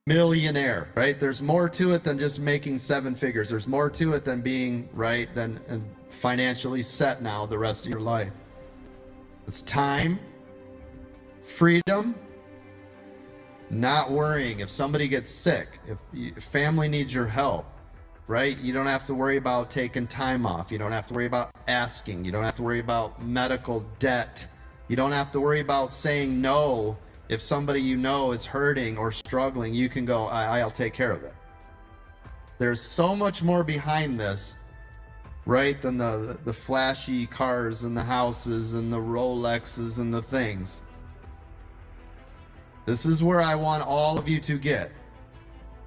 millionaire, right? There's more to it than just making 7 figures. There's more to it than being, right, than financially set now the rest of your life. It's time, freedom, not worrying if somebody gets sick, if family needs your help, right? You don't have to worry about taking time off. You don't have to worry about asking. You don't have to worry about medical debt. You don't have to worry about saying no. If somebody you know is hurting or struggling, you can go, I'll take care of it. There's so much more behind this, right, than the flashy cars and the houses and the Rolexes and the things. This is where I want all of you to get.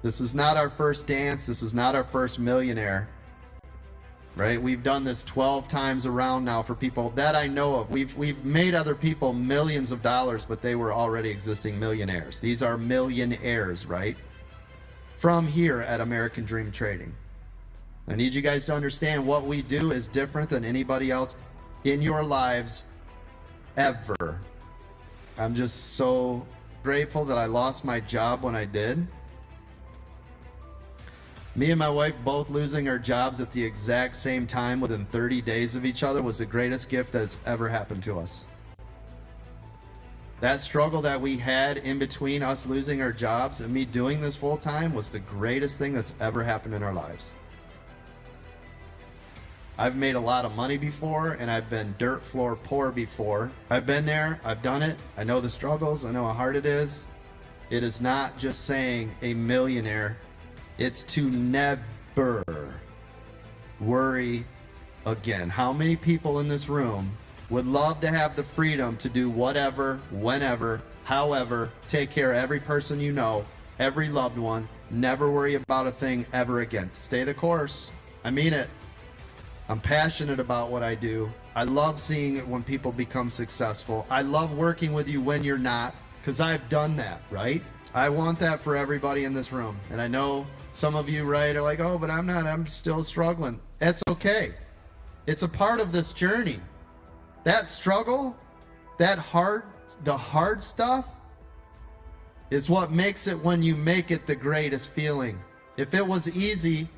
This is not our first dance. This is not our first millionaire, right? We've done this 12 times around now for people that I know of. We've made other people millions of dollars, but they were already existing millionaires. These are millionaires, right? From here at American Dream Trading. I need you guys to understand what we do is different than anybody else in your lives ever. I'm just so grateful that I lost my job when I did. Me and my wife both losing our jobs at the exact same time within 30 days of each other was the greatest gift that has ever happened to us. That struggle that we had in between us losing our jobs and me doing this full time was the greatest thing that's ever happened in our lives. I've made a lot of money before, and I've been dirt floor poor before. I've been there, I've done it, I know the struggles, I know how hard it is. It is not just saying a millionaire, it's to never worry again. How many people in this room would love to have the freedom to do whatever, whenever, however, take care of every person you know, every loved one, never worry about a thing ever again? Stay the course. I mean it. I'm passionate about what I do. I love seeing it when people become successful. I love working with you when you're not, because I've done that, right? I want that for everybody in this room. And I know some of you, right, are like, oh, but I'm not, I'm still struggling. That's okay. It's a part of this journey. That struggle, the hard stuff is what makes it, when you make it, the greatest feeling. If it was easy,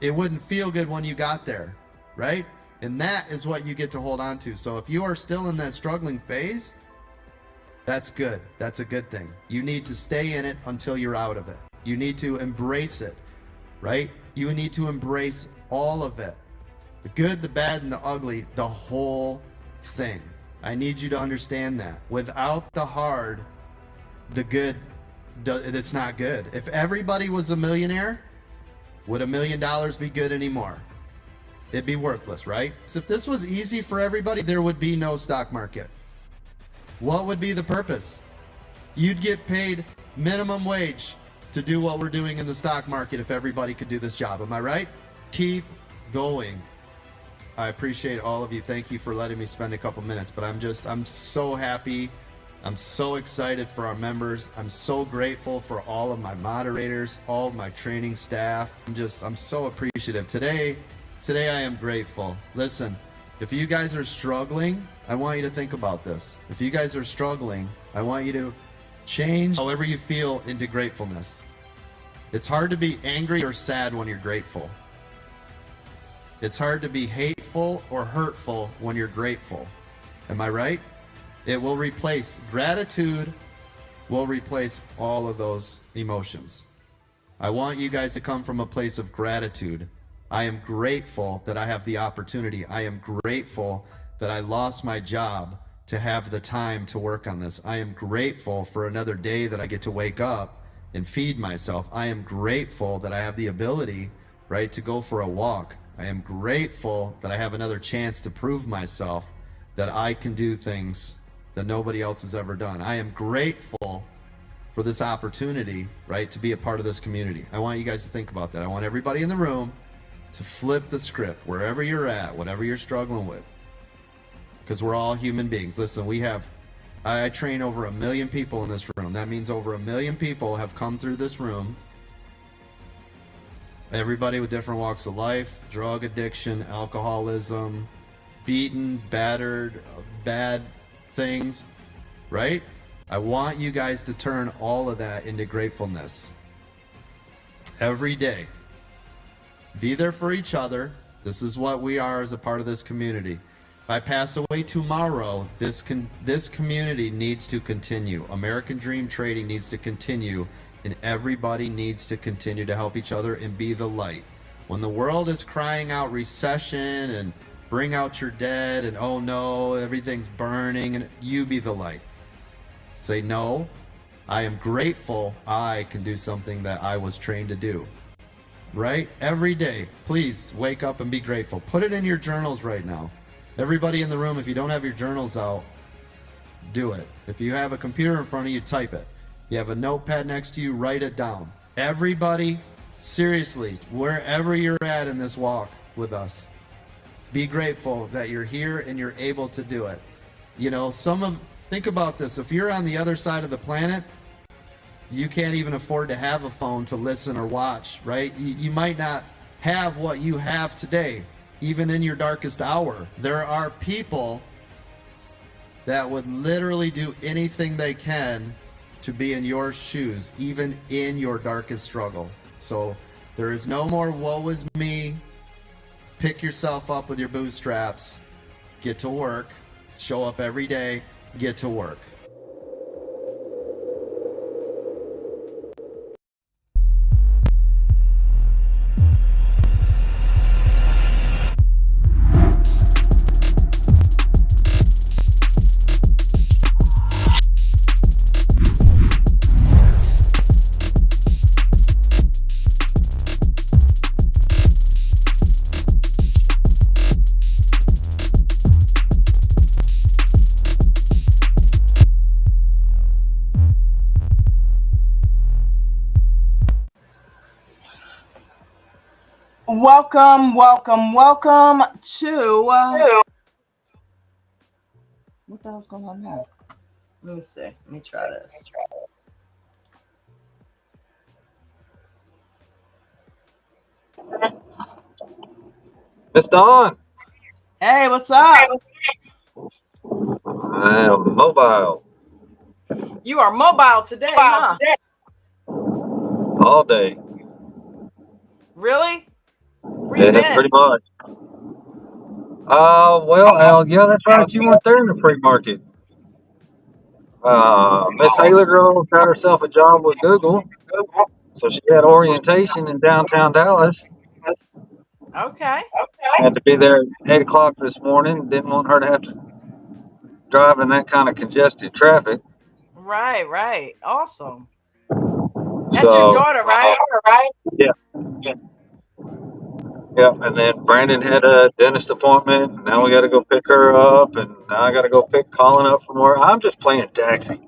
it wouldn't feel good when you got there, right? And that is what you get to hold on to. So if you are still in that struggling phase, that's good. That's a good thing. You need to stay in it until you're out of it. You need to embrace it, right? You need to embrace all of it. The good, the bad, and the ugly, the whole thing. I need you to understand that. Without the hard, the good, it's not good. If everybody was a millionaire, would $1 million be good anymore? It'd be worthless, right? So if this was easy for everybody, there would be no stock market. What would be the purpose? You'd get paid minimum wage to do what we're doing in the stock market if everybody could do this job. Am I right? Keep going. I appreciate all of you. Thank you for letting me spend a couple minutes, but I'm so happy. I'm so excited for our members. I'm so grateful for all of my moderators, all of my training staff. I'm so appreciative. Today I am grateful. Listen, if you guys are struggling, I want you to think about this. If you guys are struggling, I want you to change however you feel into gratefulness. It's hard to be angry or sad when you're grateful. It's hard to be hateful or hurtful when you're grateful. Am I right? It will replace, gratitude will replace all of those emotions. I want you guys to come from a place of gratitude. I am grateful that I have the opportunity. I am grateful that I lost my job to have the time to work on this. I am grateful for another day that I get to wake up and feed myself. I am grateful that I have the ability, right, to go for a walk. I am grateful that I have another chance to prove myself that I can do things that nobody else has ever done. I am grateful for this opportunity, right, to be a part of this community. I want you guys to think about that. I want everybody in the room to flip the script wherever you're at, whatever you're struggling with, because we're all human beings. Listen, I train over 1 million people in this room. That means over 1 million people have come through this room. Everybody with different walks of life, drug addiction, alcoholism, beaten, battered, bad things, right? I want you guys to turn all of that into gratefulness. Every day. Be there for each other. This is what we are as a part of this community. If I pass away tomorrow, this community needs to continue. American Dream Trading needs to continue, and everybody needs to continue to help each other and be the light. When the world is crying out recession and bring out your dead and oh no, everything's burning, and you be the light. Say, no, I am grateful I can do something that I was trained to do. Right? Every day, please wake up and be grateful. Put it in your journals right now. Everybody in the room, if you don't have your journals out, do it. If you have a computer in front of you, type it. You have a notepad next to you, write it down. Everybody, seriously, wherever you're at in this walk with us, be grateful that you're here and you're able to do it. You know, think about this. If you're on the other side of the planet, you can't even afford to have a phone to listen or watch, right? You might not have what you have today, even in your darkest hour. There are people that would literally do anything they can to be in your shoes, even in your darkest struggle. So there is no more woe is me. Pick yourself up with your bootstraps, get to work, show up every day, get to work. Welcome to what the hell's going on now? Let me see. Let me try this. Miss Dawn. Hey, what's up? I am mobile You are mobile today, huh? all day. Really? Where you Yeah, been? pretty much. Well, Al, yeah, that's right. You weren't there in the free market. Miss Haler girl got herself a job with Google, so she had orientation in downtown Dallas. Okay. Had to be there at 8 o'clock this morning. Didn't want her to have to drive in that kind of congested traffic. Right. Awesome. That's your So, daughter, right? yeah, yeah. And then Brandon had a dentist appointment. And now we got to go pick her up, and now I got to go pick Colin up from work. I'm just playing taxi.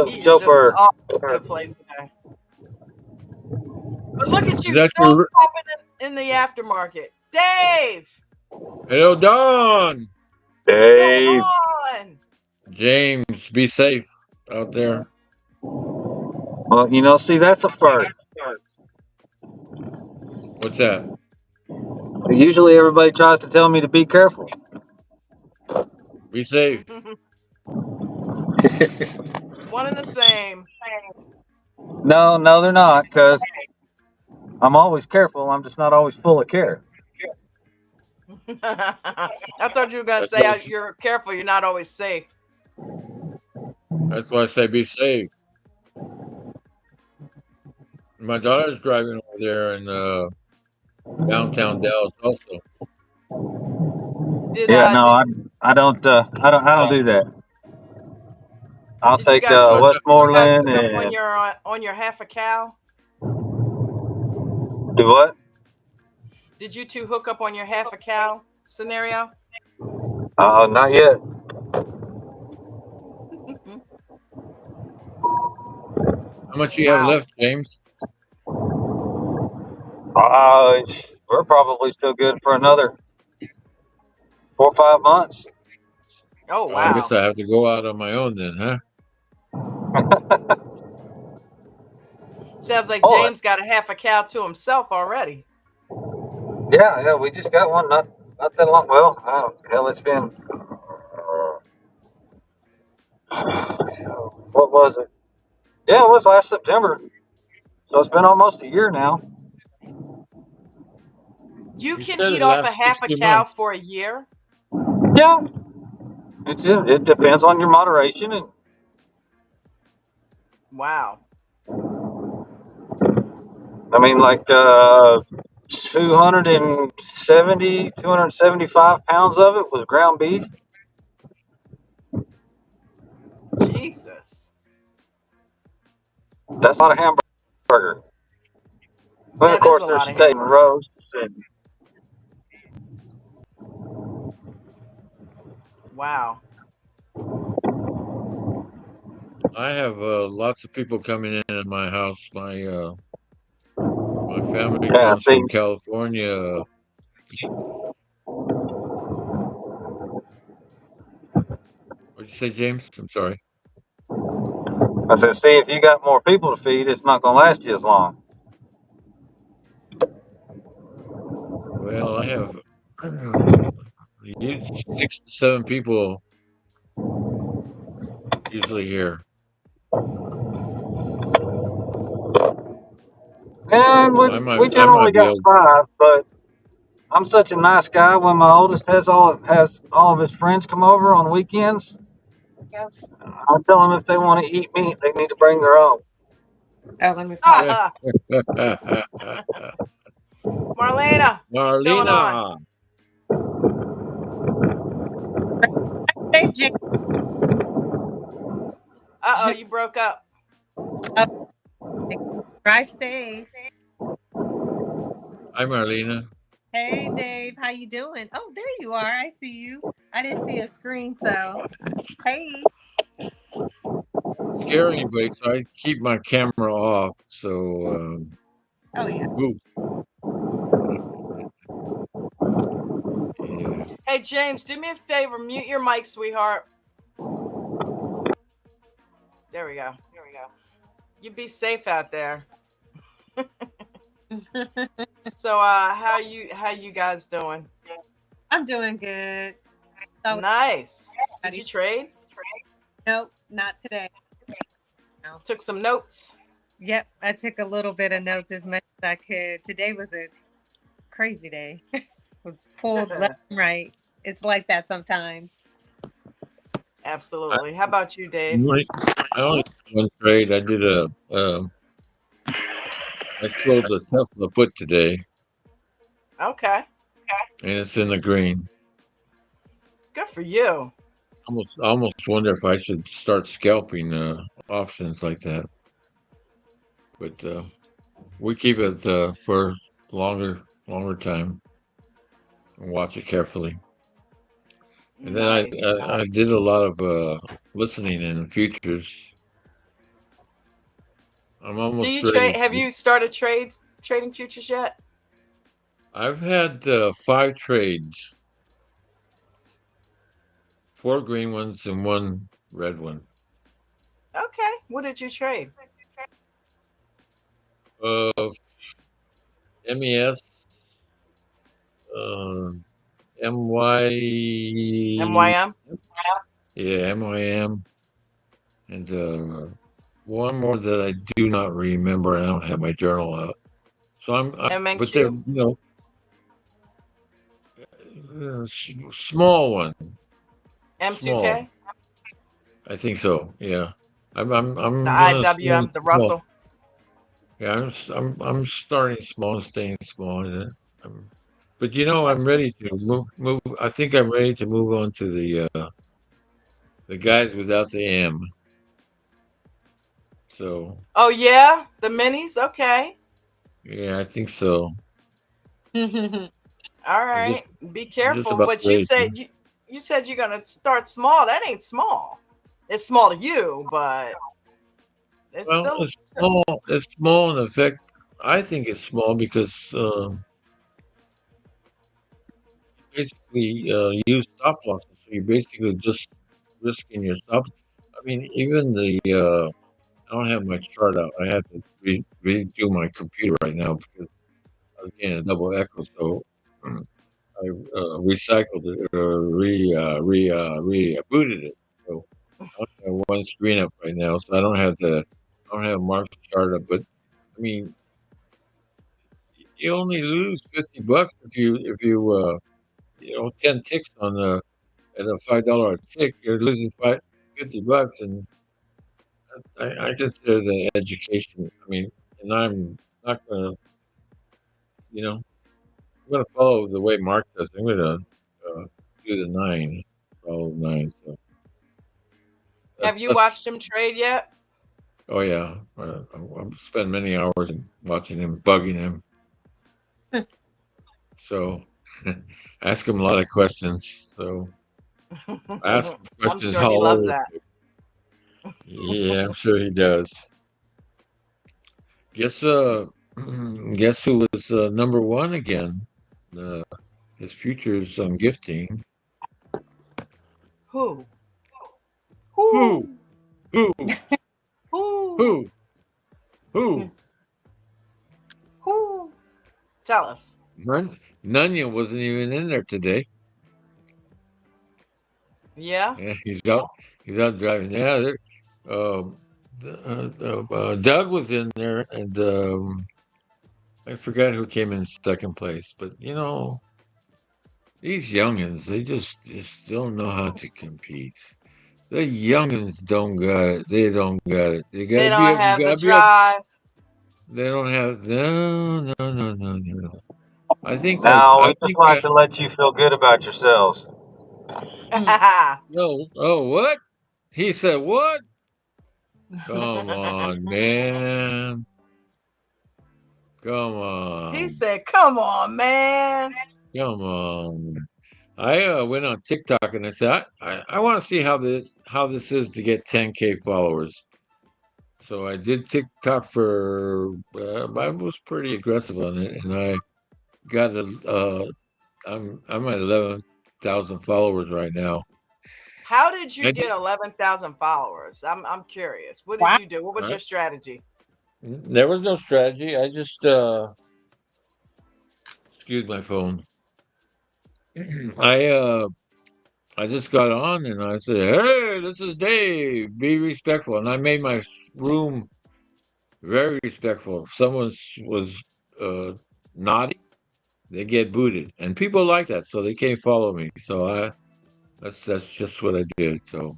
He's just Chauffeur. all over the place today. But look at you, Is that still your popping in the aftermarket. Dave, Hello, Don? what's going Dave. on? James, be safe out there. Well, see, that's a first. What's that? Usually everybody tries to tell me to be careful. Be safe. One and the same. No, they're not, because I'm always careful. I'm just not always full of care. I thought you were going to That's say why, you're careful, you're not always safe. that's why I say be safe. My daughter's driving over there in downtown Dallas also. Did Yeah, uh no, did I don't do that. I'll did you take guys hook Westmoreland up and on your half a cow? do what? Did you two hook up on your half a cow scenario? Not yet. How much do you have Wow. left, James? We're probably still good for another 4 or 5 months. Oh Oh, I guess wow. I have to go out on my own then, huh? Sounds like Oh, James got a half a cow to himself already. yeah, we just got one not that long. Well, hell, it's been What was it? Yeah, it was last September. So it's been almost a year now. You You can said eat it off a lasts half a 60 cow months. for a year. Yeah, it depends on your moderation and Wow. I mean, like 275 pounds of it was ground beef. Jesus. That's not a hamburger. Then, of That is a course, there's lot of steak and hamburger. roasts. And Wow. I have lots of people coming in my house. My family yeah, comes see, from California. What'd you say, James? I'm sorry. I said, see, if you got more people to feed, it's not going to last you as long. Well, I have 6 to 7 people usually here. And I we might generally be got able. 5, but I'm such a nice guy. When my oldest has all of his friends come over on weekends, I tell them if they want to eat meat, they need to bring their own. Oh, let me pop. Ah, Marlena, what's going on? Marlena. Hey, Jane. Uh-oh, you broke up. Oh, drive safe. Hi, Marlena. Hey, Dave. How you doing? Oh, there you are. I see you. I didn't see a screen, so hey. Scare anybody, so I keep my camera off. So, Oh yeah. ooh, yeah. Hey, James, do me a favor. Mute your mic, sweetheart. There we go. You be safe out there. So, how you guys doing? I'm doing good. So, Nice. Did you trade? nope, not today. No. Took some notes. Yep, I took a little bit of notes as much as I could. Today was a crazy day. Was pulled left and right. It's like that sometimes. I Absolutely. How about you, Dave? only, I only did one trade. I sold the Tesla put today, Okay. and it's in the green. Good for you. I almost wonder if I should start scalping options like that. But we keep it for longer time and watch it carefully. And then Nice. I did a lot of listening in the futures. I'm Do almost you ready trade? Have to. you started trading futures yet? I've had 5 trades, 4 green ones and 1 red one. Okay. What did you trade? Uh, MES, uh, MY, MYM? yeah, MYM, and one more that I do not remember. I don't have my journal out. So but they're, MNQ? small one, small. M2K? I think so. Yeah, The I'm gonna stay IWM? The small. Russell? Yeah, I'm starting small and staying small. But I'm That's ready to move. I think I'm ready to move on to the guys without the M. So Oh yeah, the minis. Okay. yeah, I think so. All I'm just right. Be I'm just careful. about But you ready to. said you said you're gonna start small. That ain't small. It's small to you, but it's Well, still. it's small. It's small in effect. I think it's small because basically use stop losses. So you're basically just risking your stop. I mean, even I don't have my chart out. I have to redo my computer right now because I was getting a double echo. So I recycled it, rebooted it. So have one screen up right now, so I don't have Mark's chart up. But I mean, you only lose $50 if you 10 ticks on the at a $5 tick, you're losing $50, and I consider that education. I mean, and I'm not gonna, you know, I'm gonna follow the way Mark does. I'm gonna do the 9, follow 9. So Have you that's watched him trade yet? oh yeah, I'm spend many hours watching him, bugging him. So ask him a lot of questions. So I ask him I'm questions sure he all loves over the that. place. Yeah, I'm sure he does. Guess guess who was number one again? Uh, his futures on gifting. Who? Who? Who? Who? Who? Who? Who? Who? Tell us. Nunya wasn't even in there today. Yeah. Yeah, he's out. He's out driving. Yeah, um, Doug was in there, and I forgot who came in second place. But these youngins, they just don't know how to compete. The youngins don't got it. They don't got it. You They gotta be don't up. You have the gotta be up. drive. They don't have no. I think Now I we just think like to let you feel good about yourselves. no. Oh, what? He said what? Come on, man. Come He on. said, "Come on, man." Come on. I went on TikTok and I said I want to see how this is to get 10K followers. So I did TikTok for I was pretty aggressive on it, and I got I'm at 11,000 followers right now. How did you I get did, 11,000 followers? I'm curious. What did Wow. you do? What was uh, your strategy? there was no strategy. I just excuse my phone. I I just got on and I said, "Hey, this is Dave. Be respectful." And I made my room very respectful. If someone was uh, naughty, they get booted, and people like that, so they can't follow me. So that's just what I did. So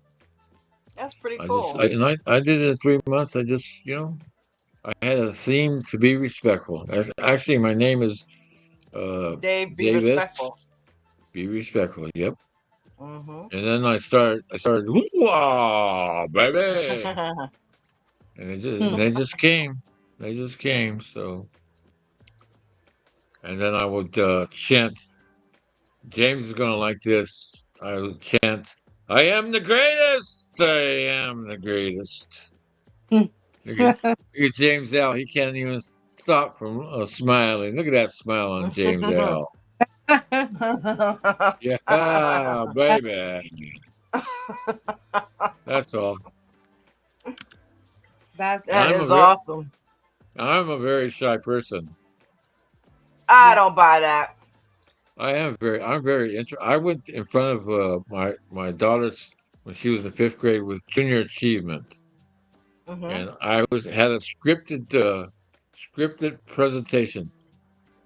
That's pretty I just cool. I did it in 3 months. I just I had a theme to be respectful. Actually, my name is Dave, be Davis. respectful. Be respectful. Yep. Mm-hmm. And then I started, whoa, baby, and they just came. They just came. So, and then I would chant. James is gonna like this. I would chant, "I am the greatest. I am the greatest." Look at, look at James Al. He can't even stop from smiling. Look at that smile on James Al. Yeah, baby. That's all. That's And That funny. is awesome. I'm a very shy person. I Yeah. don't buy that. I'm very I went in front of my daughter's when she was in fifth grade with junior achievement, Mm-hmm. and I was had a scripted presentation.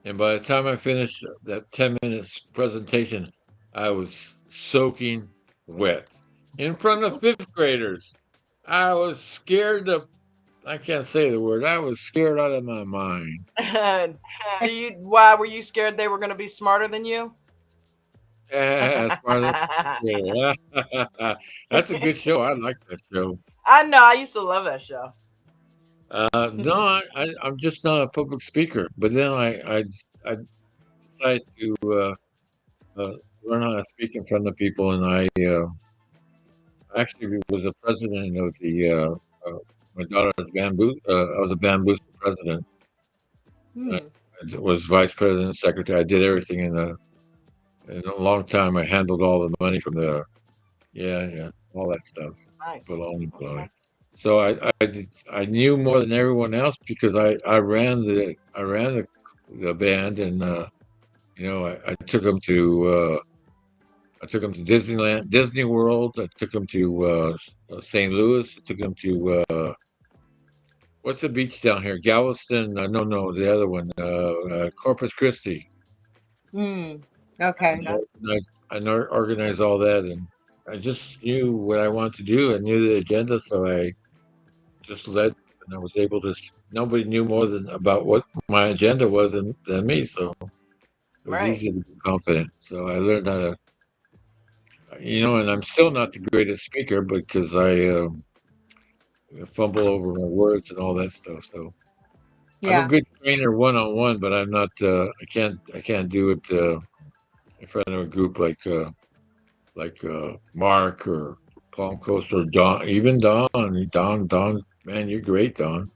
And by the time I finished that 10 minutes presentation, I was soaking wet in front of fifth graders. I was scared to I can't say the word. I was scared out of my mind. Why were you scared they were going to be smarter than you? As part of the That's a good show. I like that show. I know. I used to love that show. No, I'm just not a public speaker. But then I decided to uh, learn how to speak in front of people, and I actually was the president of the my daughter's bamboo. I was a bamboo president. I Hmm. was vice president, secretary. I did everything in a long time. I handled all the money from the yeah, all that stuff. Nice. Baloney. So I knew more than everyone else because I ran the band, and I took them to I took him to Disneyland, Disney World. I took him to St. Louis. I took him to what's the beach down here? Galveston? No, the other one, Corpus Christi. Okay. Organized all that, and I just knew what I wanted to do. I knew the agenda, so I just led, and I was able to. Nobody knew more than about what my agenda was than me, so it was Right. easy to be confident. So I learned how to, and I'm still not the greatest speaker because I fumble over my words and all that stuff. So I'm a Yeah. good trainer one on one, but I'm not. I can't do it in front of a group like Mark or Palm Coast or Don, even Don. Man, you're great, Don.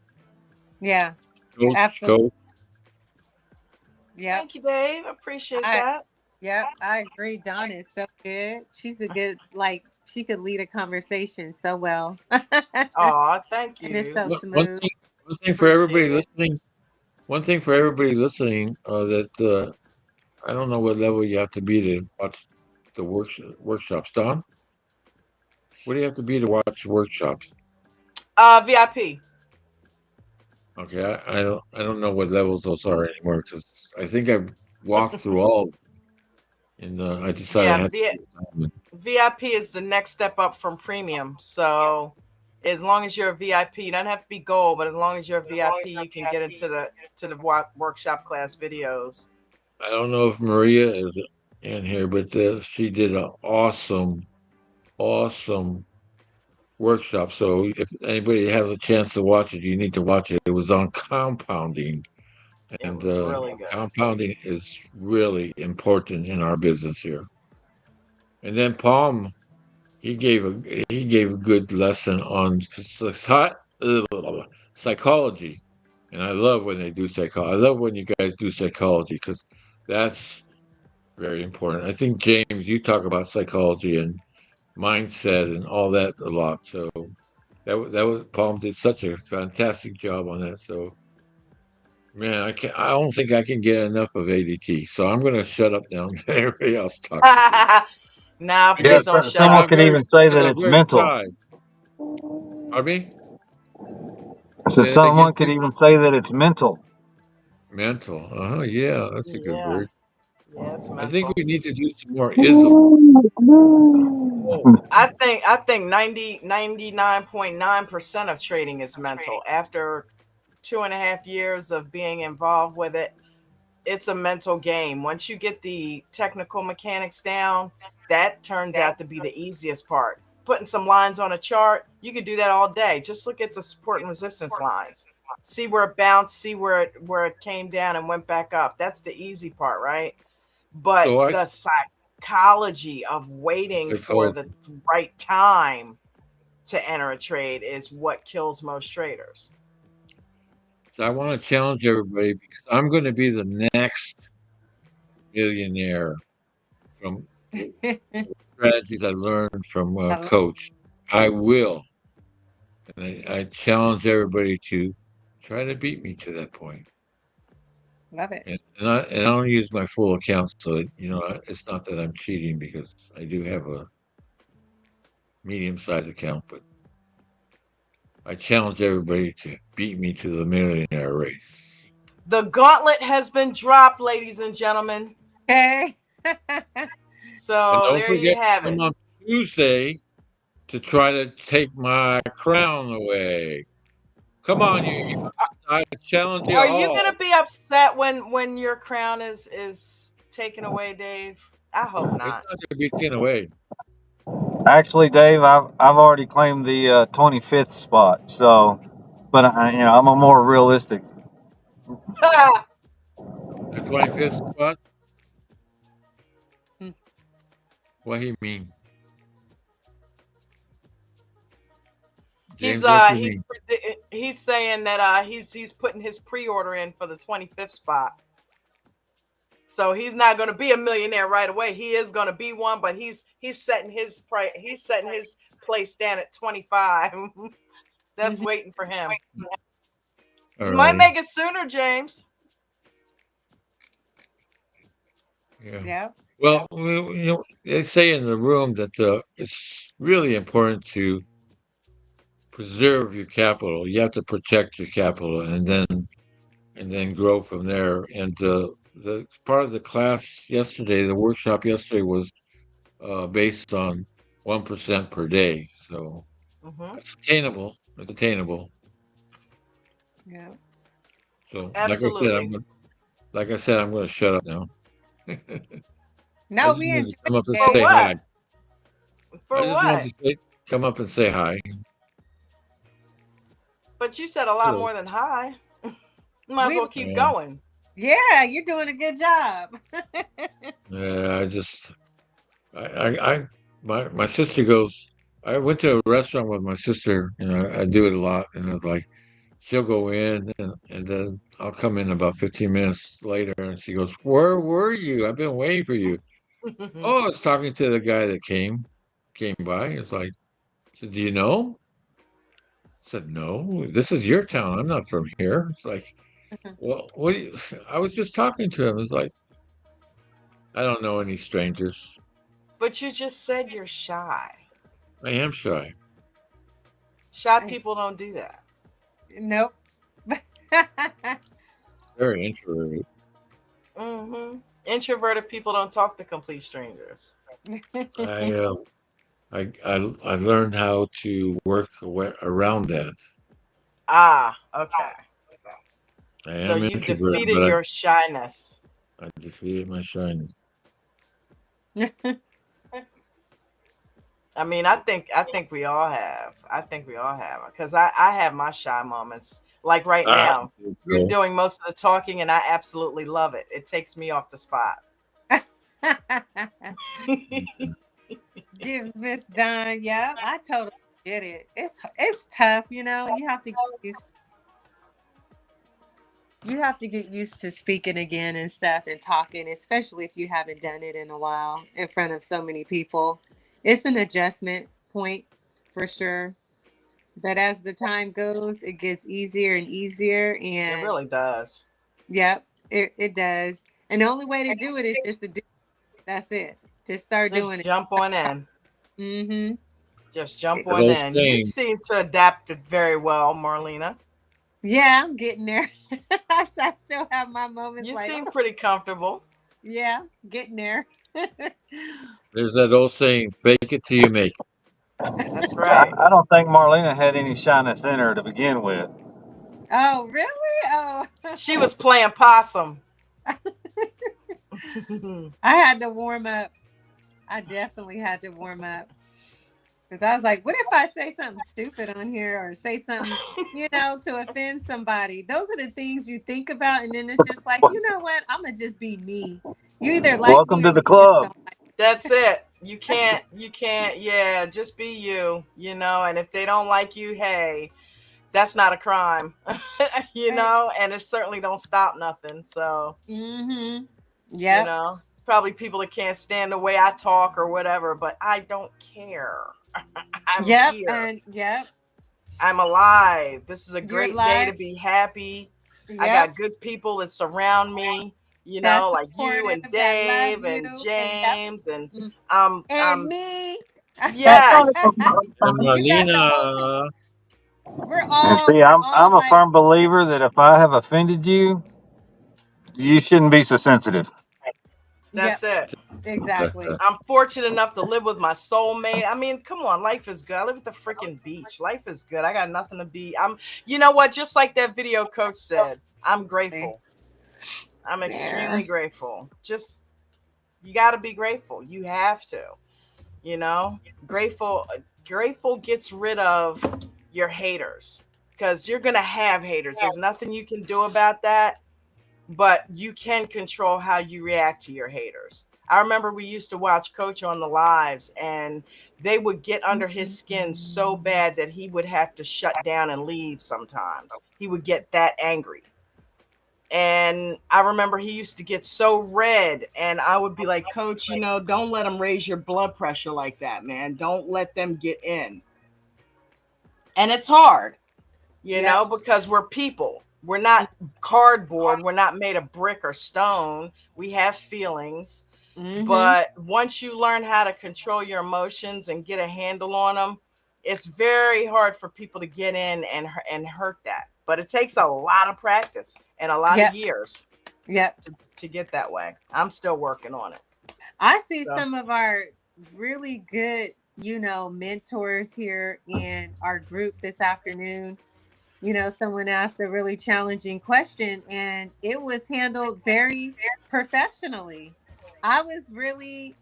Yeah. Absolutely. Coach. Yeah. Thank you, Dave. I appreciate I that. yeah, I agree. Dawn is so good. She's a good she could lead a conversation so well. And Oh, thank it's you. so One smooth. thing, one thing for everybody Appreciate it. listening. One thing for everybody listening. That I don't know what level you have to be to watch the workshops. Don, what do you have to be to watch workshops? VIP. Okay, I don't know what levels those are anymore because I think I've walked through all, and I decided I Yeah, had to do it. VIP is the next step up from premium. So as long as you're a VIP, you don't have to be gold, but as long as you're a VIP, you can get into the workshop class videos. I don't know if Maria is in here, but she did an awesome workshop. So if anybody has a chance to watch it, you need to watch it. It was on compounding, It and was really good. compounding is really important in our business here. And then Palm, he gave a good lesson on psychology, and I love when they do psychology. I love when you guys do psychology because that's very important. I think James, you talk about psychology and mindset and all that a lot. So that was Palm did such a fantastic job on that. So man, I don't think I can get enough of ADT. So I'm gonna shut up now and let everybody else talk Nah, Yeah, please because don't shut someone up. I'm could very even say because that I'm it's very mental. shy. Pardon me? I said Say that again. someone could even say that it's mental. Mental. Yeah, that's a good Yeah, word. yeah, it's I think mental. we need to do some more ism. I think 99.9% of trading is mental. After 2.5 years of being involved with it, it's a mental game. Once you get the technical mechanics down, that turns out to be the easiest part. Putting some lines on a chart, you can do that all day. Just look at the support and resistance lines. See where it bounced, see where it came down and went back up. That's the easy part, right? But So I the psychology of waiting for call the right time to enter a trade is what kills most traders. So I want to challenge everybody because I'm going to be the next millionaire from strategies I learned from I love, Coach. I will, and I challenge everybody to try to beat me to that point. love it. And I don't use my full account, so it's not that I'm cheating because I do have a medium-sized account, but I challenge everybody to beat me to the millionaire race. The gauntlet has been dropped, ladies and gentlemen. Okay. And So don't there you forget have to it. come on Tuesday to try to take my crown away. Come on, you! I challenge you Are you gonna all. be upset when your crown is taken away, Dave? I hope It's not. not going to be taken away. Actually, Dave, I've already claimed the 25th spot. So, but I'm a more realistic. The 25th spot? Hmm. What do you mean? he's James, what you he's mean? he's saying that he's putting his pre-order in for the 25th spot. So he's not going to be a millionaire right away. He is going to be one, but he's setting his price. He's setting his place stand at 25. That's Mhm. waiting for him. All You might righty. make it sooner, James. Yeah. Yeah. Well, they say in the room that it's really important to preserve your capital. You have to protect your capital, and then grow from there. And the part of the class yesterday, the workshop yesterday, was based on 1% per day. So Hmm. it's attainable. It's attainable. Yeah. So Absolutely. like I said, I'm going to shut up now. I No, just we wanted enjoyed to come up and For it. say hi. what? I For just wanted what? to come up and say hi. But you said a lot Hello. more than hi. Might as We well keep Uh, going. Yeah, you're doing a good job. I just, I, my sister goes. I went to a restaurant with my sister, and I do it a lot. And it's like she'll go in, and then I'll come in about 15 minutes later, and she goes, "Where were you? I've been waiting for you." Oh, I was talking to the guy that came by. It's like, said, "Do you know?" I said, "No, this is your town. I'm not from here." It's like, well, what do you? I was just talking to him. It's like, I don't know any strangers. But you just said you're shy. I am shy. Shy people don't do that. Nope. Very introverted. Hmm. Introverted people don't talk to complete strangers. I uh, I learned how to work around that. Ah, okay. I So am you introverted, defeated but your shyness. I defeated my shyness. I mean, I think we all have. I think we all have because I have my shy moments. Like right I now, think you're so. doing most of the talking, and I absolutely love it. It takes me off the spot. Gives Miss Dunn. Yeah, I totally get it. It's tough, you know. You have to get used to speaking again and stuff and talking, especially if you haven't done it in a while in front of so many people. It's an adjustment point for sure. But as the time goes, it gets easier and easier. It And really does. yep, it does. And the only way to do it is just to do it. That's it. Just start Just doing it. jump on in. Mm-hmm. Just jump That on old in. You saying, seem to adapt it very well, Marlena. Yeah, I'm getting there. I still have my moments You like, seem oh, pretty comfortable. yeah, getting there. there's that old saying, fake it till you make it. That's I, right. I don't think Marlena had any shyness in her to begin with. Oh, really? Oh, She was playing possum. I had to warm up. I definitely had to warm up because I was like, what if I say something stupid on here or say something, to offend somebody? Those are the things you think about. And then it's just like, you know what? I'm going to just be me. You either like Welcome me or to you the just club. don't like That's it. You can't, yeah, just be you, and if they don't like you, hey, that's not a crime, me. and it certainly don't stop nothing. So, Mm-hmm. Yep. it's probably people that can't stand the way I talk or whatever, but I don't care. I'm Yep. here. And yep. I'm alive. This is a You're great day to live. be happy. I Yep. got good people that surround me, That's like you supportive. and That love Dave you. and And yep. James and Mm. um And um me. yes. And You got the whole team. Marlena, And see, We're I'm all a like firm believer that if I have offended you, you shouldn't be so sensitive. yep, That's it. exactly. I'm fortunate enough to live with my soulmate. I mean, come on, life is good. I live at the freaking beach. Life is good. I got nothing to be. You know what? Just like that video coach said, I'm grateful. I'm Yeah. extremely grateful. Just you got to be grateful. You have to. You know, grateful. Grateful gets rid of your haters because you're gonna have haters. There's nothing you can do about that, but you can control how you react to your haters. I remember we used to watch Coach on the lives, and they would get under his skin so bad that he would have to shut down and leave sometimes. He would get that angry. And I remember he used to get so red, and I would be like, Coach, don't let them raise your blood pressure like that, man. Don't let them get in. And it's hard, Yep. because we're people. We're not cardboard. We're not made of brick or stone. We have feelings. Mm-hmm. But once you learn how to control your emotions and get a handle on them, it's very hard for people to get in and hurt that. But it takes a lot of practice and a lot of Yep. years Yep. to get that way. I'm still working on it. I see So, some of our really good, mentors here in our group this afternoon. Someone asked a really challenging question and it was handled very professionally. I was really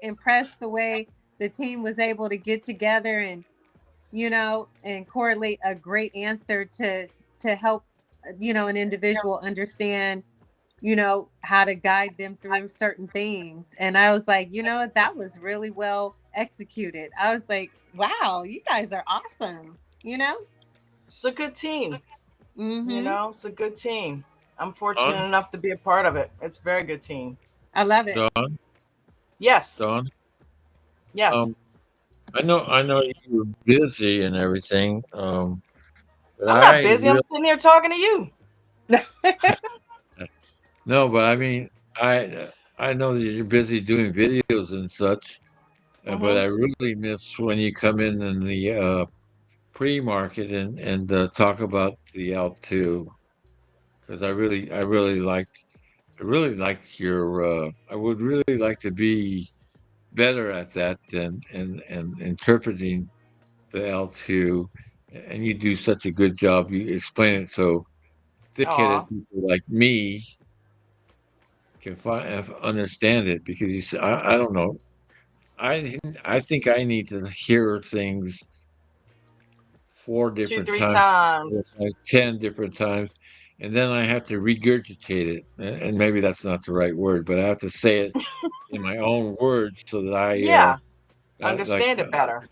impressed the way the team was able to get together and, and correlate a great answer to help, an individual understand, how to guide them through certain things. And I was like, that was really well executed. I was like, wow, you guys are awesome, it's a good team. Mm-hmm. It's a good team. I'm Don, fortunate enough to be a part of it. It's a very good team. I love it. Don, Yes. Don. Yes. Um, I know you're busy and everything. But I'm not I busy. I'm really sitting here talking to you. no, but I mean, I know that you're busy doing videos and such. But Hmm. I really miss when you come in the pre-market and talk about the L2 because I really like your I would really like to be better at that and interpreting the L2, and you do such a good job. You explain it so thick-headed Aw. people like me can understand it because I don't know. I think I need to hear things four Two, different three times, four, times. five, 10 different times, and then I have to regurgitate it. And maybe that's not the right word, but I have to say it in my own words so that Yeah. like Understand it better.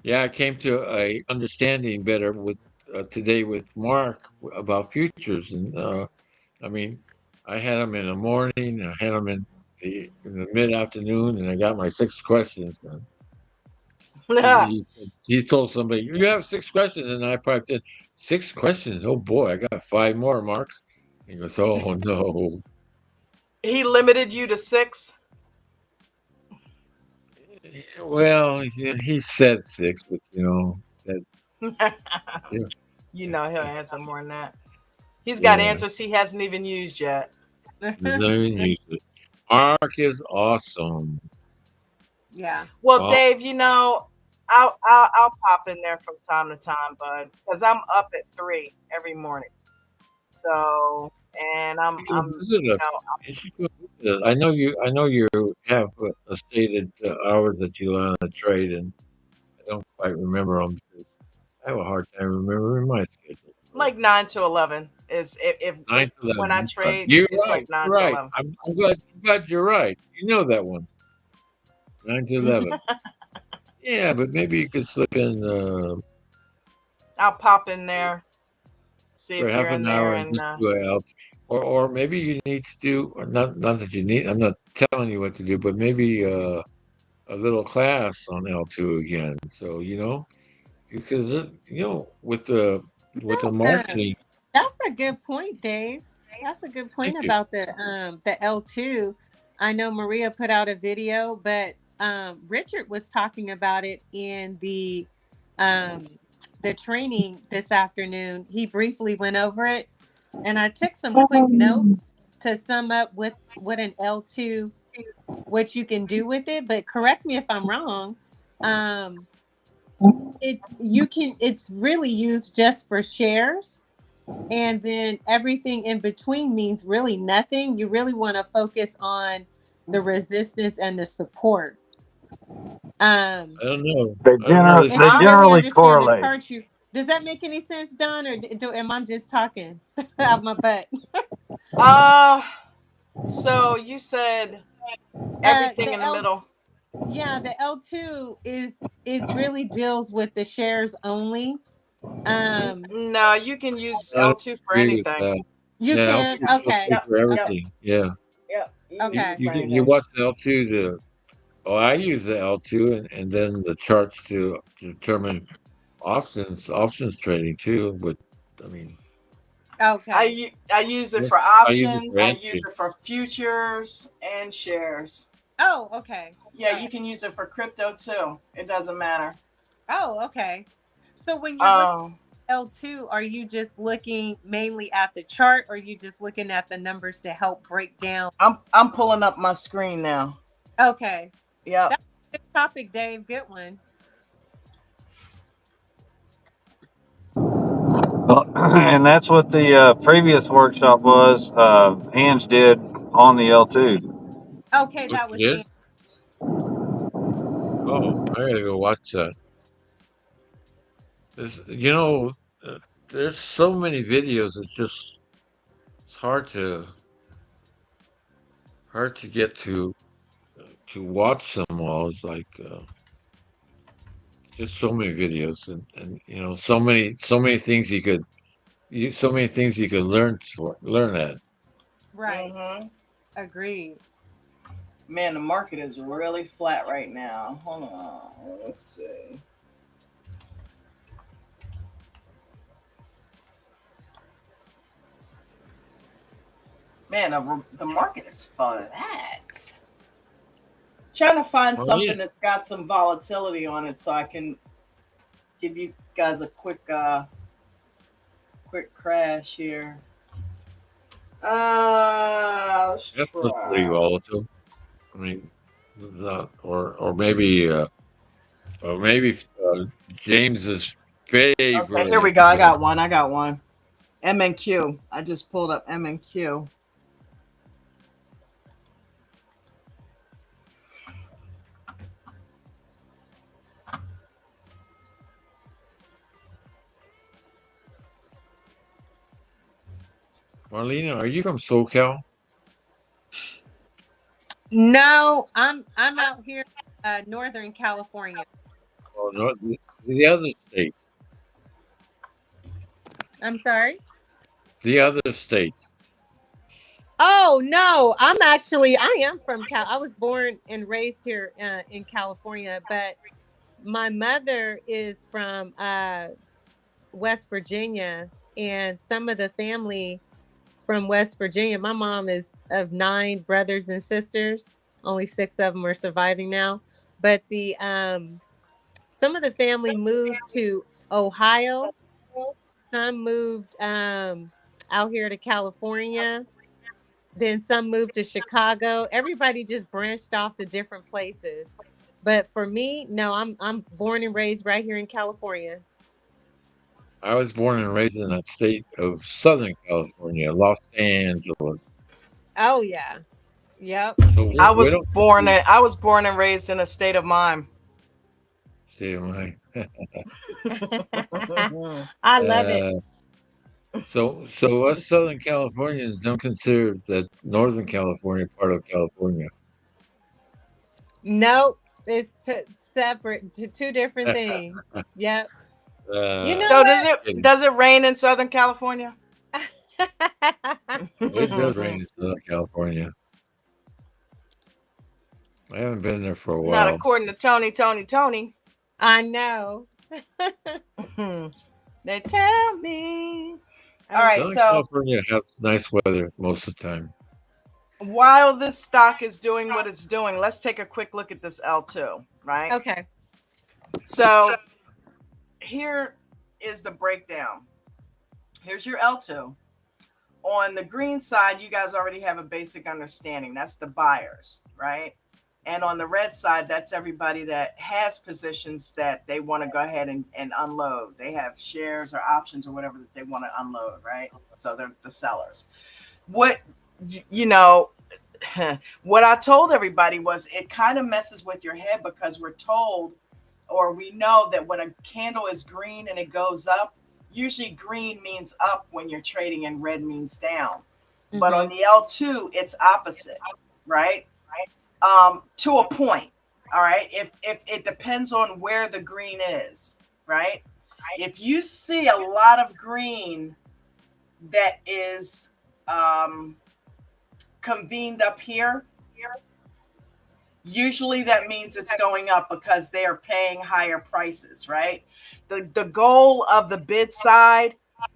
I came to a understanding better with today with Mark about futures, and I mean, I had them in the morning, I had them in the mid afternoon, and I got my 6 questions. He told somebody, "You have 6 questions," and I probably said, "6 questions? Oh boy, I got 5 more, Mark." He goes, "Oh no." He limited you to six. Well, he said 6, but that yeah, He'll answer more than that. He's got yeah. answers he hasn't even used yet. There's no even use it. Mark is awesome. Yeah. Well, Well, Dave, I'll pop in there from time to time, bud, because I'm up at 3 every morning. So, and you can visit us. You should go visit us. I know you have a stated hours that you want to trade, and I don't quite remember them because I have a hard time remembering my schedule. So. like 9 to 11 is if 9 to when 11. I That's right. trade, You're it's right. like nine You're to right. 11. I'm glad you're right. You know that one. 9 to 11. Yeah, but maybe you could slip in I'll pop in there, see for if half you're in an there, hour and and just do a L, or maybe you need to do, or not that you need. I'm not telling you what to do, but maybe a little class on L2 again. So because with the The marketing. That's a good point, Dave. That's a good Thank point you. about the L2. I know Maria put out a video, but Richard was talking about it in um the training this afternoon. He briefly went over it and I took some quick notes to sum up with what an L2, what you can do with it, but correct me if I'm wrong. Um it's really used just for shares, and then everything in between means really nothing. You really want to focus on the resistance and the support. Um, I don't know. They I don't know gener this. if they you huh? really generally understand the correlate. chart, you does that make any sense, Don, or am I just talking out my butt? Uh, so you said everything The in the L, middle. yeah, the L2 is it really deals with the shares only. Um, No, you can use I don't L2 for agree with anything. that. you Yeah, can, L2 is okay, okay Yep, for yep, everything. Yeah. yep. You can use You it okay, for you can you anything. watch the L2 to I use the L2 and then the charts to determine options trading too. But I mean, okay. I use it yes, for I use it options. for I use entry. it for futures and shares. Oh, okay. Yeah, Okay. you can use it for crypto too. It doesn't matter. Oh, okay. So when you're looking Um, at L2, are you just looking mainly at the chart, or are you just looking at the numbers to help break down? I'm pulling up my screen now. Okay. Yep. That's a good topic, Dave. Good one. Well, and that's what the previous workshop was. Ange did on the L2. Okay, Oh, that she was did? Ann. Oh, I gotta go watch that. There's, uh, there's so many videos. It's hard to get to watch them all. It's like just so many videos, and so many things so many things you could learn at. Right. Mm-hmm. Agreed. Man, the market is really flat right now. Hold on. Let's see. Man, the market is flat. Trying to find Well, yeah, something that's got some volatility on it so I can give you guys a quick crash here. Let's that was pretty try. volatile. I mean, not or maybe James's Okay, favorite here we go. I episode. got one. I got one. M&Q. I just pulled up M&Q. Marlena, are you from SoCal? No, I'm out here, Northern California. Or not the other state? I'm sorry. The other states. Oh no, I am from Cal. I was born and raised here in California, but my mother is from West Virginia, and some of the family from West Virginia. My mom is of 9 brothers and sisters. Only 6 of them are surviving now. But the some of the family moved to Ohio. Some moved out here to California. Then some moved to Chicago. Everybody just branched off to different places. But for me, no, I'm born and raised right here in California. I was born and raised in the state of Southern California, Los Angeles. Oh yeah. Yep. So we don't I was born and raised in a state of mind. stay in my. I love it. Uh, so us Southern Californians don't consider that Northern California part of California. Nope, it's separate, two different things. Yep. You know So what? Kidding. does it rain in Southern California? It does rain in Southern California. I haven't been there for a Not while. according to Tony. I know. They tell me. All Okay. right, Southern so California has nice weather most of the time. while this stock is doing what it's doing, let's take a quick look at this L2, right? Okay. So here is the breakdown. Here's your L2. On the green side, you guys already have a basic understanding. That's the buyers, right? And on the red side, that's everybody that has positions that they want to go ahead and unload. They have shares or options or whatever that they want to unload, right? So they're the sellers. What, you know, what I told everybody was it kind of messes with your head because we're told or we know that when a candle is green and it goes up, usually green means up when you're trading and red means down. But on the L2, it's opposite, right? To a point. All right. If it depends on where the green is, right? If you see a lot of green that is convened up here, usually that means it's going up because they are paying higher prices, right? The goal of the bid side.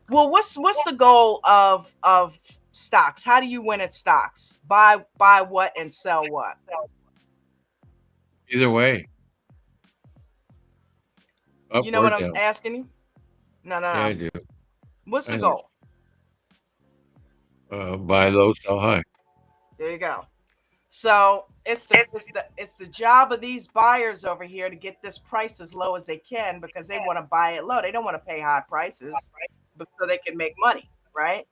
Well, what's the goal of stocks? How do you win at stocks? Buy what and sell what? Either way, up You know or what I'm down. asking you? No, no, Yeah, I no. do. What's the I know. goal? Buy low, sell high. There you go. So it's the job of these buyers over here to get this price as low as they can because they want to buy it low. They don't want to pay high prices, but so they can make money, right?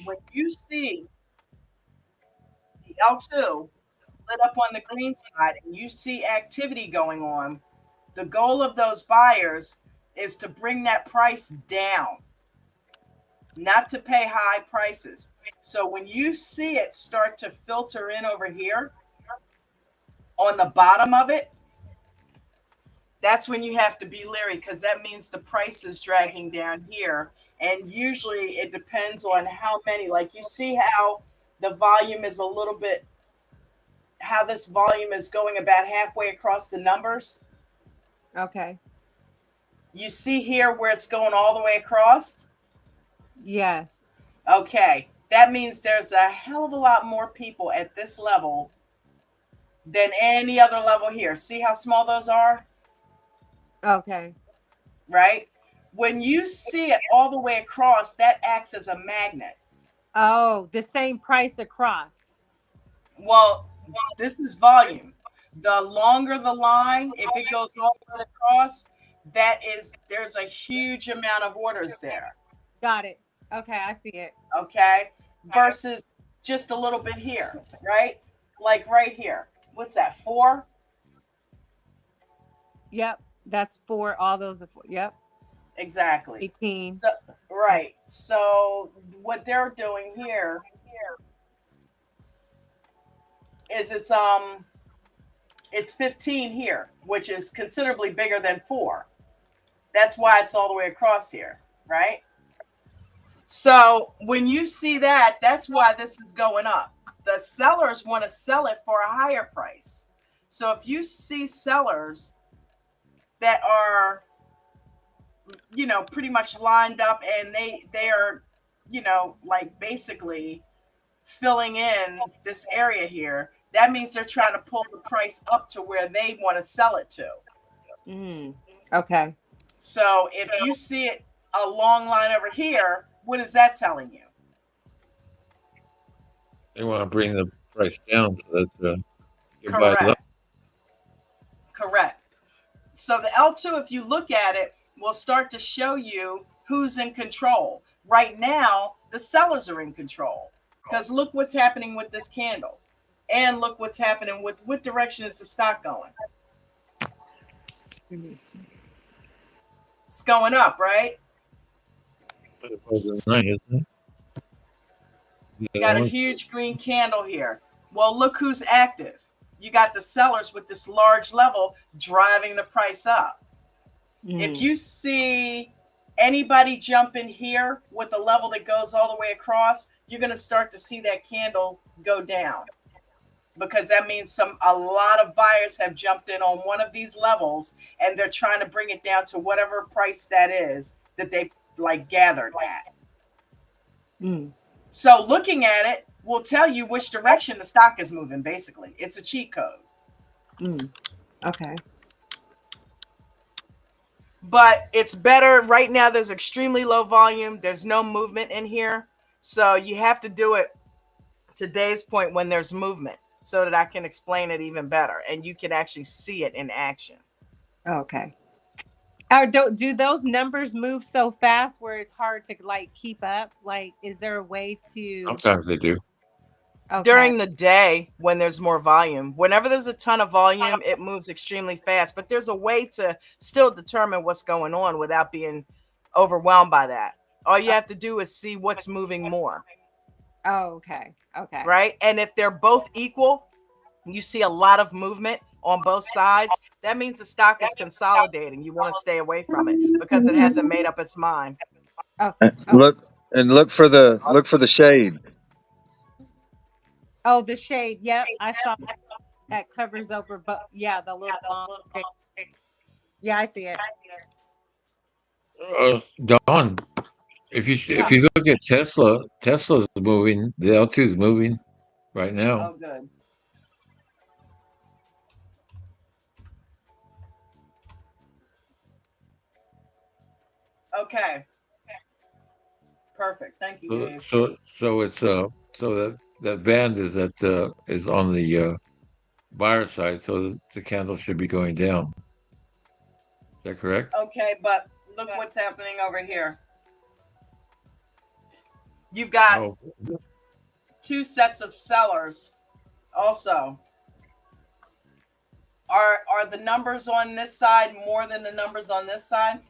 When you see the L2 lit up on the green side and you see activity going on, the goal of those buyers is to bring that price down, not to pay high prices. So when you see it start to filter in over here on the bottom of it, that's when you have to be leery because that means the price is dragging down here. And usually it depends on how many, like you see how the volume is a little bit, how this volume is going about halfway across the numbers. Okay. You see here where it's going all the way across. Yes. Okay. That means there's a hell of a lot more people at this level than any other level here. See how small those are? Okay. Right? When you see it all the way across, that acts as a magnet. Oh, the same price across. Well, this is volume. The longer the line, if it goes all the way across, there's a huge amount of orders there. Got it. Okay, I see it. Okay. Versus just a little bit here, right? Like right here. What's that? 4? Yep. That's for all those. Yep. Exactly. 18. So, right. So what they're doing here is it's 15 here, which is considerably bigger than 4. That's why it's all the way across here, right? So when you see that, that's why this is going up. The sellers want to sell it for a higher price. So if you see sellers that are, pretty much lined up and they are, like basically filling in this area here, that means they're trying to pull the price up to where they want to sell it to. Okay. So if you see it a long line over here, what is that telling you? They want to bring the price down so that you buy low. Correct. Correct. So the L2, if you look at it, will start to show you who's in control. Right now, the sellers are in control because look what's happening with this candle. And look what's happening with what direction is the stock going? It's going up, right? But it wasn't right, isn't it? Got a huge green candle here. Well, look who's active. You got the sellers with this large level driving the price up. If you see anybody jump in here with a level that goes all the way across, you're going to start to see that candle go down because that means a lot of buyers have jumped in on one of these levels and they're trying to bring it down to whatever price that is that they've like gathered at. So looking at it will tell you which direction the stock is moving. Basically, it's a cheat code. Okay. But it's better right now. There's extremely low volume. There's no movement in here. So you have to do it to Dave's point when there's movement so that I can explain it even better and you can actually see it in action. Okay. Do those numbers move so fast where it's hard to like keep up? Like, is there a way to? Sometimes they do. Okay. During the day when there's more volume. Whenever there's a ton of volume, it moves extremely fast. But there's a way to still determine what's going on without being overwhelmed by that. All you have to do is see what's moving more. Oh, okay. Okay. Right? And if they're both equal, you see a lot of movement on both sides, that means the stock is consolidating. You want to stay away from it because it hasn't made up its mind. Okay. Look for the shade. Oh, the shade. Yep, I saw that covers over. But yeah, the little long shade. Yeah, I see it. Dawn, if you look at Tesla's moving. The L2 is moving right now. Oh, good. Okay. Perfect. Thank you, So Dave. so it's so that band is on the buyer side, so the candle should be going down. Is that correct? Okay, but look what's happening over here. You've got Oh, two sets of sellers also. Are the numbers on this side more than the numbers on this side?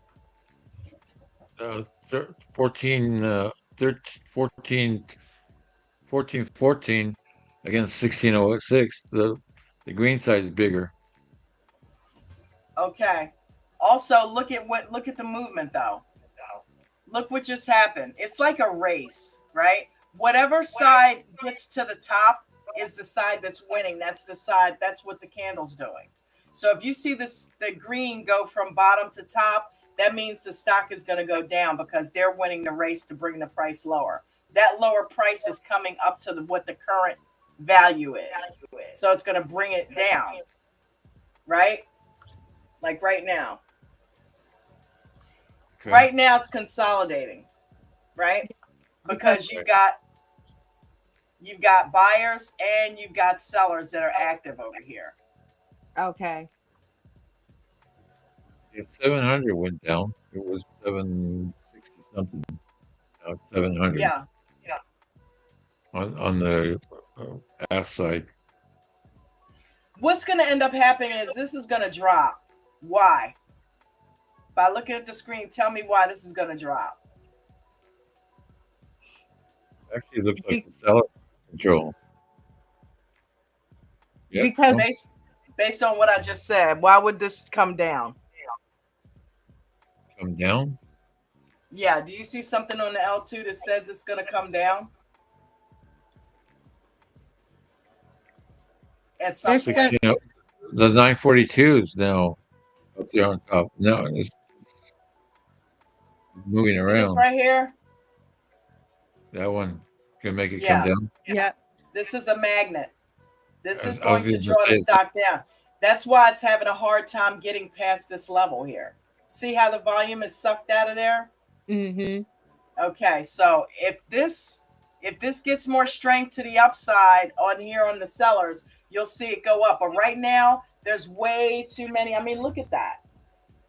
14, 13, 14, 14, 14 against 1606. The green side is bigger. Okay. Also, look at the movement though. Look what just happened. It's like a race, right? Whatever side gets to the top is the side that's winning. That's the side, that's what the candle's doing. So if you see the green go from bottom to top, that means the stock is going to go down because they're winning the race to bring the price lower. That lower price is coming up to what the current value is. So it's going to bring it down, right? Like right now. Okay. Right now it's consolidating, right? Because you've got buyers and you've got sellers that are active over here. Okay. If 700 went down, it was 760 something. Now it's 700. Yeah. On the ask side. What's going to end up happening is this is going to drop. Why? By looking at the screen, tell me why this is going to drop. Actually, it looks like the seller control. Yeah. Because based on what I just said, why would this come down? Come down. Yeah. Do you see something on the L2 that says it's going to come down? At some point. You know, the 942 is now up there on top. No, it's moving You see this around. right here? That one can make it Yeah. come down. yeah. This is a magnet. This is I going was to gonna draw the say- stock down. That's why it's having a hard time getting past this level here. See how the volume is sucked out of there? Mm-hmm. Okay, so if this gets more strength to the upside on here on the sellers, you'll see it go up. But right now, there's way too many. I mean, look at that.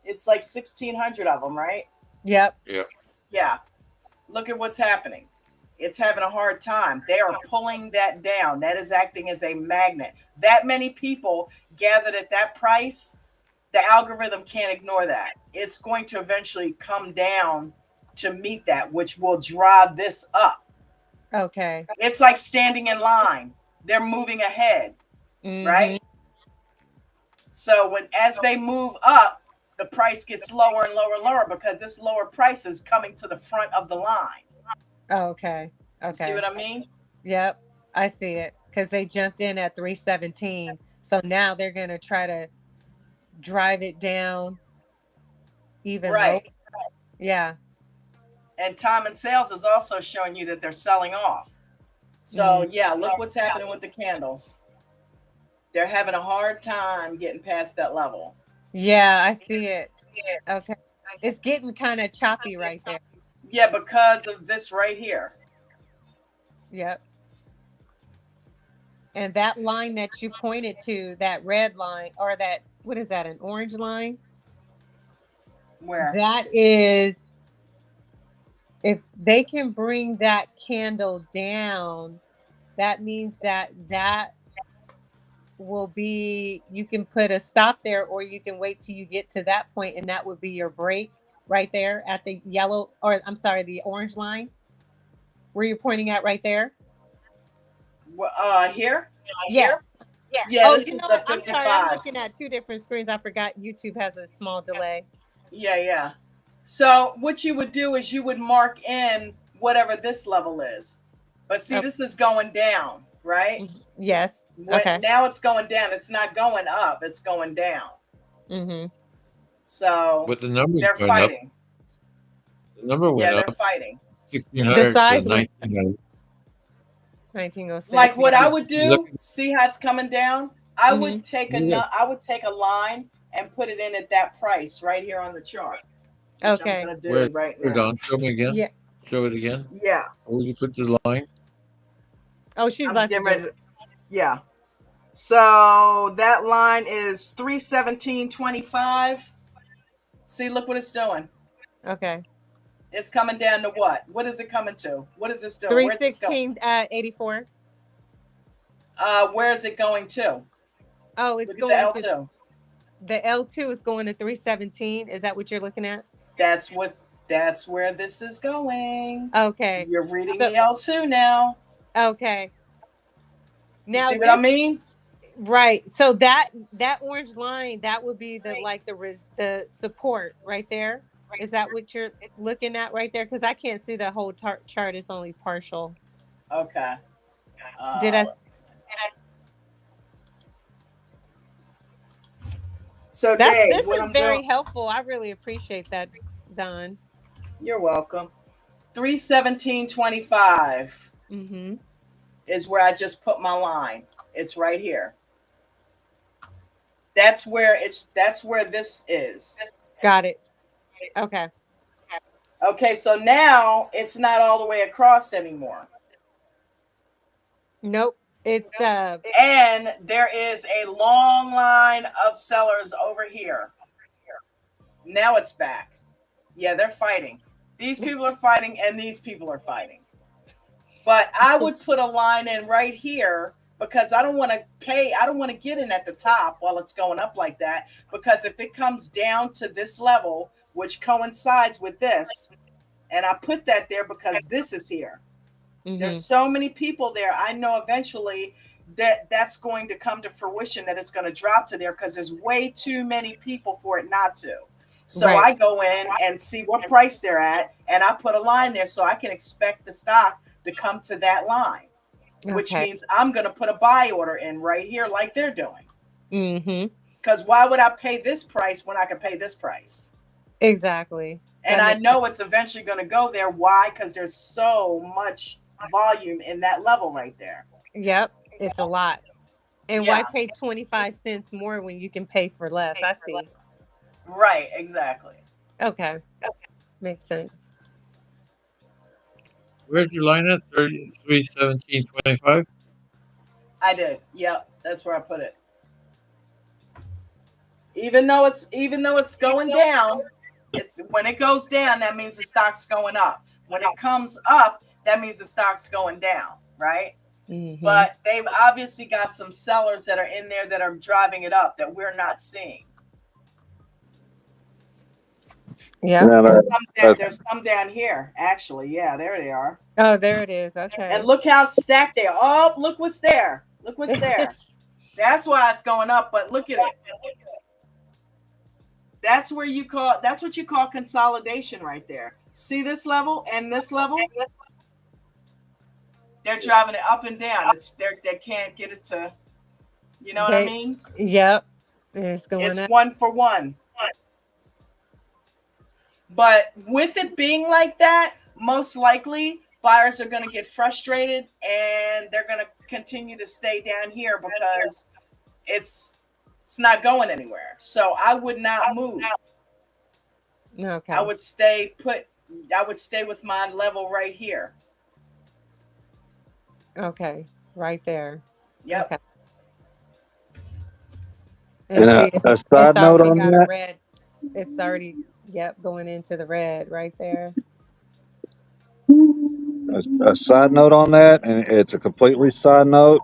It's like 1,600 of them, right? Yep. Yeah. Yeah. Look at what's happening. It's having a hard time. They are pulling that down. That is acting as a magnet. That many people gathered at that price, the algorithm can't ignore that. It's going to eventually come down to meet that, which will drive this up. Okay. It's like standing in line. They're moving ahead, right? So as they move up, the price gets lower and lower and lower because this lower price is coming to the front of the line. Okay. You see what I mean? Yep. I see it. Because they jumped in at 317. So now they're going to try to drive it down even lower. Yeah. And time and sales is also showing you that they're selling off. So yeah, look what's happening with the candles. They're having a hard time getting past that level. Yeah, I see it. Okay. It's getting kind of choppy right there. Yeah, because of this right here. Yep. And that line that you pointed to, that red line, or that, what is that, an orange line? Where? That is, if they can bring that candle down, that means that will be, you can put a stop there, or you can wait till you get to that point, and that would be your break right there at the yellow, or I'm sorry, the orange line where you're pointing at right there. Here? Yes. Yeah, This is the what? 55. I'm sorry, I'm looking at two different screens. I forgot YouTube has a small delay. Yeah. So what you would do is you would mark in whatever this level is. But see, this is going down, right? Yes. Okay. Now it's going down. It's not going up. It's going down. Mm-hmm. So but the numbers they're went fighting. up. The number went Yeah, up. they're fighting. 1,600 The size to went 1,900. 1906. Like what I would do, see how it's coming down? I Mm-hmm. would take a line and put it in at that price right here on the chart. which I'm Okay. gonna Where? do right Hold now. on. Show me again. Yeah. Show it again. Yeah, Where you put the line? Oh, she's I'm about to getting do ready. it. Yeah. So that line is 317.25. See, look what it's doing. Okay. It's coming down to what? What is it coming to? What is this doing? Where's this going? 316.84. Where is it going to? Oh, it's Look at the going to L2. the L2 is going to 317. Is that what you're looking at? That's what. That's where this is going. Okay. You're reading So the L2 now. okay. You Now see what I just mean? right. So that orange line, that would be the like the support right there. Is that what you're looking at right there? Because I can't see the whole chart. It's only partial. Okay. Did I? So That's Dave, this what is I'm doing? very helpful. I really appreciate that, Don. You're welcome. 317.25 Mm-hmm. is where I just put my line. It's right here. That's where this is. Got it. Okay. Okay, so now it's not all the way across anymore. Nope. It's And there is a long line of sellers over here. Now it's back. Yeah, they're fighting. These people are fighting and these people are fighting. But I would put a line in right here because I don't want to get in at the top while it's going up like that. Because if it comes down to this level, which coincides with this, and I put that there because this is here. There's so many people there. I know eventually that's going to come to fruition, that it's going to drop to there because there's way too many people for it not to. So right. I go in and see what price they're at, and I put a line there so I can expect the stock to come to that line, which Okay. means I'm going to put a buy order in right here like they're doing. Mm-hmm. Because why would I pay this price when I can pay this price? Exactly. And I know it's eventually going to go there. Why? Because there's so much volume in that level right there. Yep. It's a lot. And why Yeah, pay 25 cents more when you can pay for less? I see. right, exactly. Okay. Makes sense. Where's your line at? 3317.25. I did. Yep, that's where I put it. Even though it's going down, it's when it goes down, that means the stock's going up. When it comes up, that means the stock's going down, right? Mm-hmm. But they've obviously got some sellers that are in there that are driving it up that we're not seeing. Yeah. No, There's some down here, actually. Yeah, there they are. Oh, there it is. Okay. And look how stacked they are. Oh, look what's there. Look what's there. That's why it's going up, but look at it. That's what you call consolidation right there. See this level and this level? They're driving it up and down. They can't get it to, you know what I mean? Yep. It's going up. One for one. But with it being like that, most likely buyers are going to get frustrated and they're going to continue to stay down here because it's not going anywhere. So I would not move. Okay. I would stay put. I would stay with my level right here. Okay. Right there. Yep. Okay. And see, a side it's note already on got a that. red. It's already, yep, going into the red right there. A side note on that, and it's a completely side note.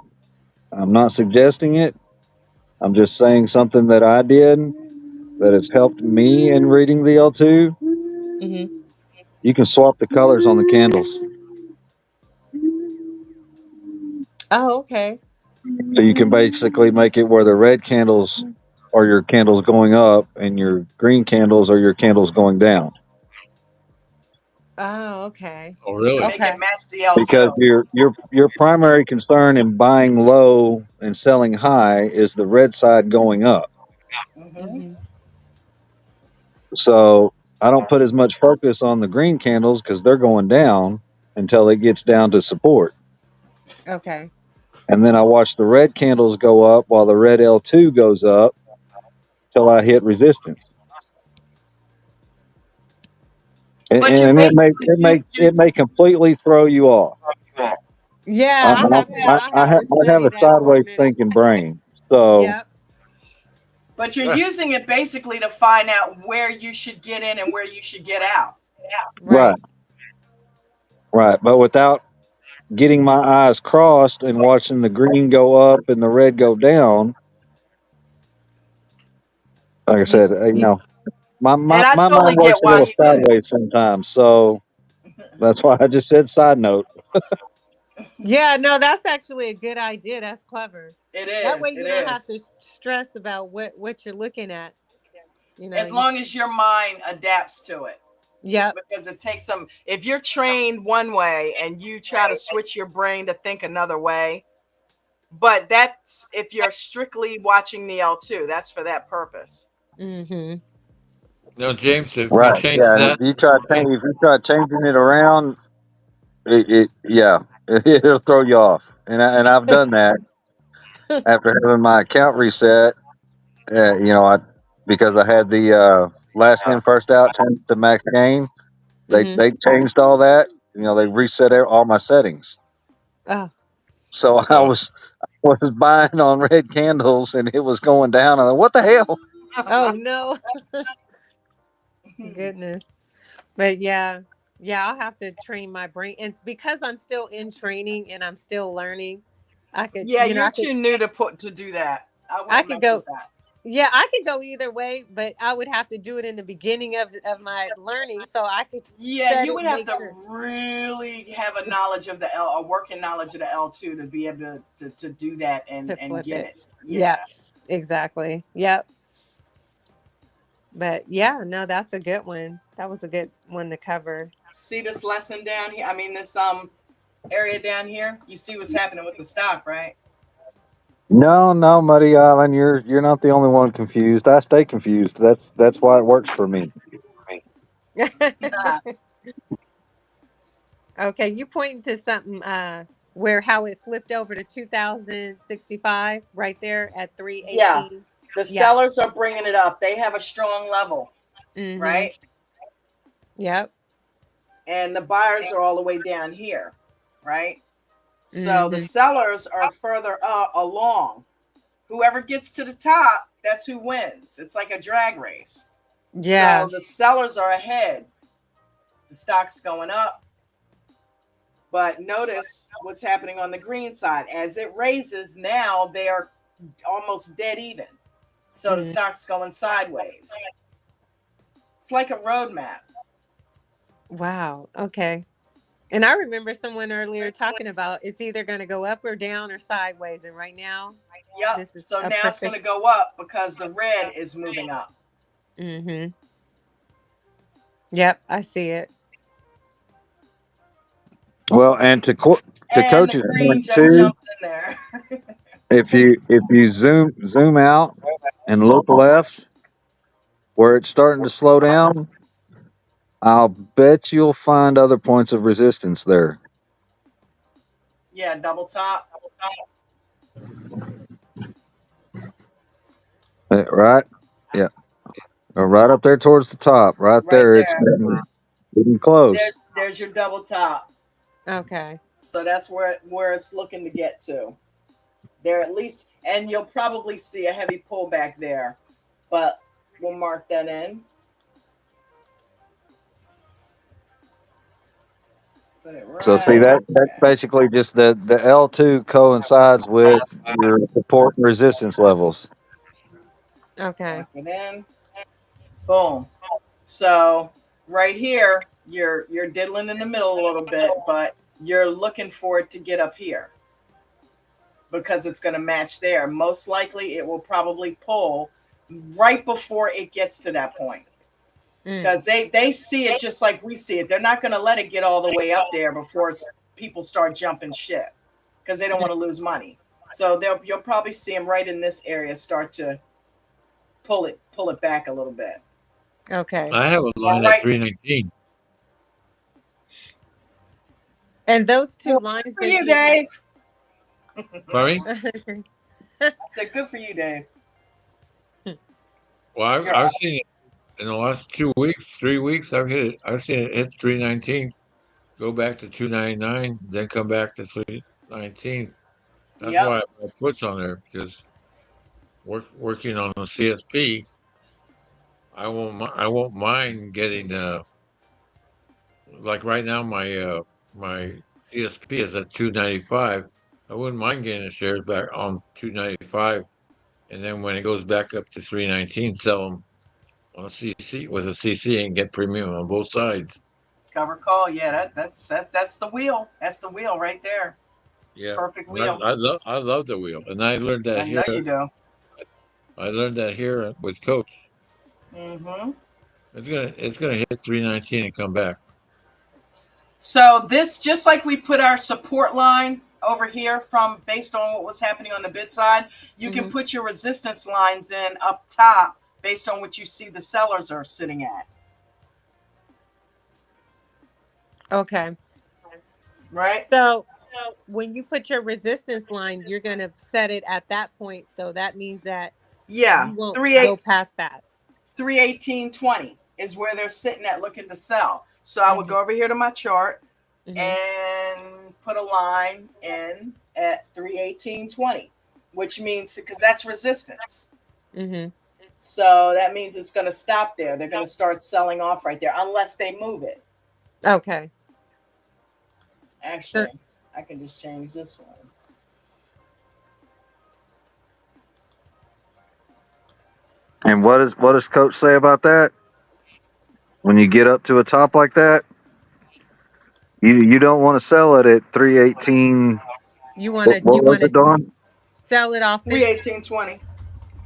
I'm not suggesting it. I'm just saying something that I did that has helped me in reading the L2. Mm-hmm. You can swap the colors on the candles. Oh, okay. So you can basically make it where the red candles are your candles going up and your green candles are your candles going down. Oh, okay. Oh, To really? make it Okay. match the L2. Because your primary concern in buying low and selling high is the red side going up. Mm-hmm. So I don't put as much focus on the green candles because they're going down until it gets down to support. Okay. And then I watch the red candles go up while the red L2 goes up till I hit resistance. But you and basically you it may completely throw you off. Yeah, I have to I have study a that for a sideways minute. thinking brain, so Yep. but you're using it basically to find out where you should get in and where you should get out. right, Right. right. But without getting my eyes crossed and watching the green go up and the red go down, like I You, said, you And I my totally mind works get a why little you did sideways sometimes. So that's why I just said side note. it. Yeah, no, that's actually a good idea. That's clever. It That way is. It you don't have is. to stress about what you're looking at. You know, As you long as your mind adapts to it. yep. Because it takes some, if you're trained one way and you try to switch your brain to think another way, but that's if you're strictly watching the L2, that's for that purpose. Mhm. No, James, if you Right. change Yeah. And that, if you try changing it around, yeah, it'll throw you off. And I've done that after having my account reset. I because I had the last in first out changed to max gain. Mhm. They changed all that. They reset all my settings. Oh. So I uh, was buying on red candles and it was going down. I'm like, what the hell? Oh no. Goodness. But yeah. Yeah, I'll have to train my brain, and because I'm still in training and I'm still learning, I could, Yeah, you know, you're too new to do that. I I wouldn't could mess go. with that. Yeah, I could go either way, but I would have to do it in the beginning of my learning so I could Yeah, set you it would and have make to sure really have a knowledge of the a working knowledge of the L2 to be able to do that to and flip get it. it. Yeah, Yeah. exactly. Yep. But yeah, no, that's a good one. That was a good one to cover. See this lesson down here? I mean this area down here? You see what's happening with the stock, right? No, no, Muddy Island, you're not the only one confused. I stay confused. That's why it works for me. Okay, you pointing to something where how it flipped over to 2065 right there at Yeah. 318. The Yeah. sellers are bringing it up. They have a strong level, Mhm. right? Yep. And the buyers are all the way down here, right? So the Mhm. sellers are further along. Whoever gets to the top, that's who wins. It's like a drag race. Yeah. So the sellers are ahead. The stock's going up. But notice what's happening on the green side. As it raises, now they are almost dead even. So the Mhm. stock's going sideways. It's like a roadmap. Wow. Okay. And I remember someone earlier talking about it's either going to go up or down or sideways. And right now, Yep. this is So a now it's going perfect. to go up because the red is moving up. Mm-hmm. Yep, I see it. Well, and to And the coach's green point just too, jumped in there. if you zoom out and look left where it's starting to slow down, I'll bet you'll find other points of resistance there. Yeah, double top. Right? Yeah. Right up there towards the top. Right Right there. It's there. getting close. There's your double top. Okay. So that's where it's looking to get to. There at least, and you'll probably see a heavy pullback there, but we'll mark that in. Put it So see right that's there. basically just the L2 coincides with your support and resistance levels. Okay. Mark it in. Boom. So right here, you're diddling in the middle a little bit, but you're looking for it to get up here because it's going to match there. Most likely, it will probably pull right before it gets to that point Mm. because they see it just like we see it. They're not going to let it get all the way up there before people start jumping ship because they don't want to lose money. So you'll probably see them right in this area start to pull it back a little bit. Okay. I have a All line at right. 319. And those two Good lines for that you, you Dave. Pardon me? I said, good for you, Dave. Well, You're I've seen it. in the last 2 weeks, 3 weeks, I've seen it hit 319, go back to 299, then come back to 319. That's Yep. why I put puts on there because working on the CSP, I won't mind getting like right now my CSP is at 295. I wouldn't mind getting the shares back on 295, and then when it goes back up to 319, sell them on a CC with a CC and get premium on both sides. Cover call. Yeah, that's the wheel. That's the wheel right there. Yeah, Perfect and wheel. I love the wheel, and I learned I that know here. you do. I learned that here with Coach. Mm-hmm. It's gonna hit 319 and come back. So this, just like we put our support line over here from based on what was happening on the bid side, you can Mm-hmm. put your resistance lines in up top based on what you see the sellers are sitting at. Okay. Right? So when you put your resistance line, you're going to set it at that point. So that means that Yeah. you won't Three go eight past that. 318.20 is where they're sitting at looking to sell. So I would Mm-hmm. go over here to my chart Mm-hmm. and put a line in at 318.20, which means because that's resistance. Mm-hmm. So that means it's going to stop there. They're going to start selling off right there unless they move it. Okay. So, Actually, I can just change this one. And what does Coach say about that? When you get up to a top like that, you don't want to sell it at 318. you want What, to what was it, Don? sell it off 318.20.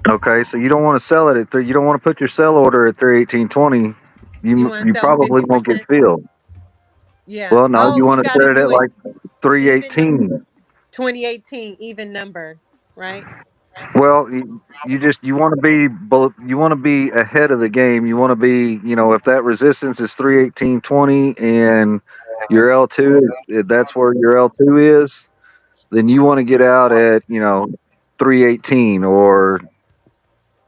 Okay, so you don't want to sell it at three. You don't want to put your sell order at 318.20. you You want to you sell probably won't get 50%? filled. Yeah. Well, no, Oh, you you want to got to set it at do it like even 318. 2018 even number, right? Well, you want to be you want to be ahead of the game. You want to be, if that resistance is 318.20 and your L2 is, if that's where your L2 is, then you want to get out at 318 or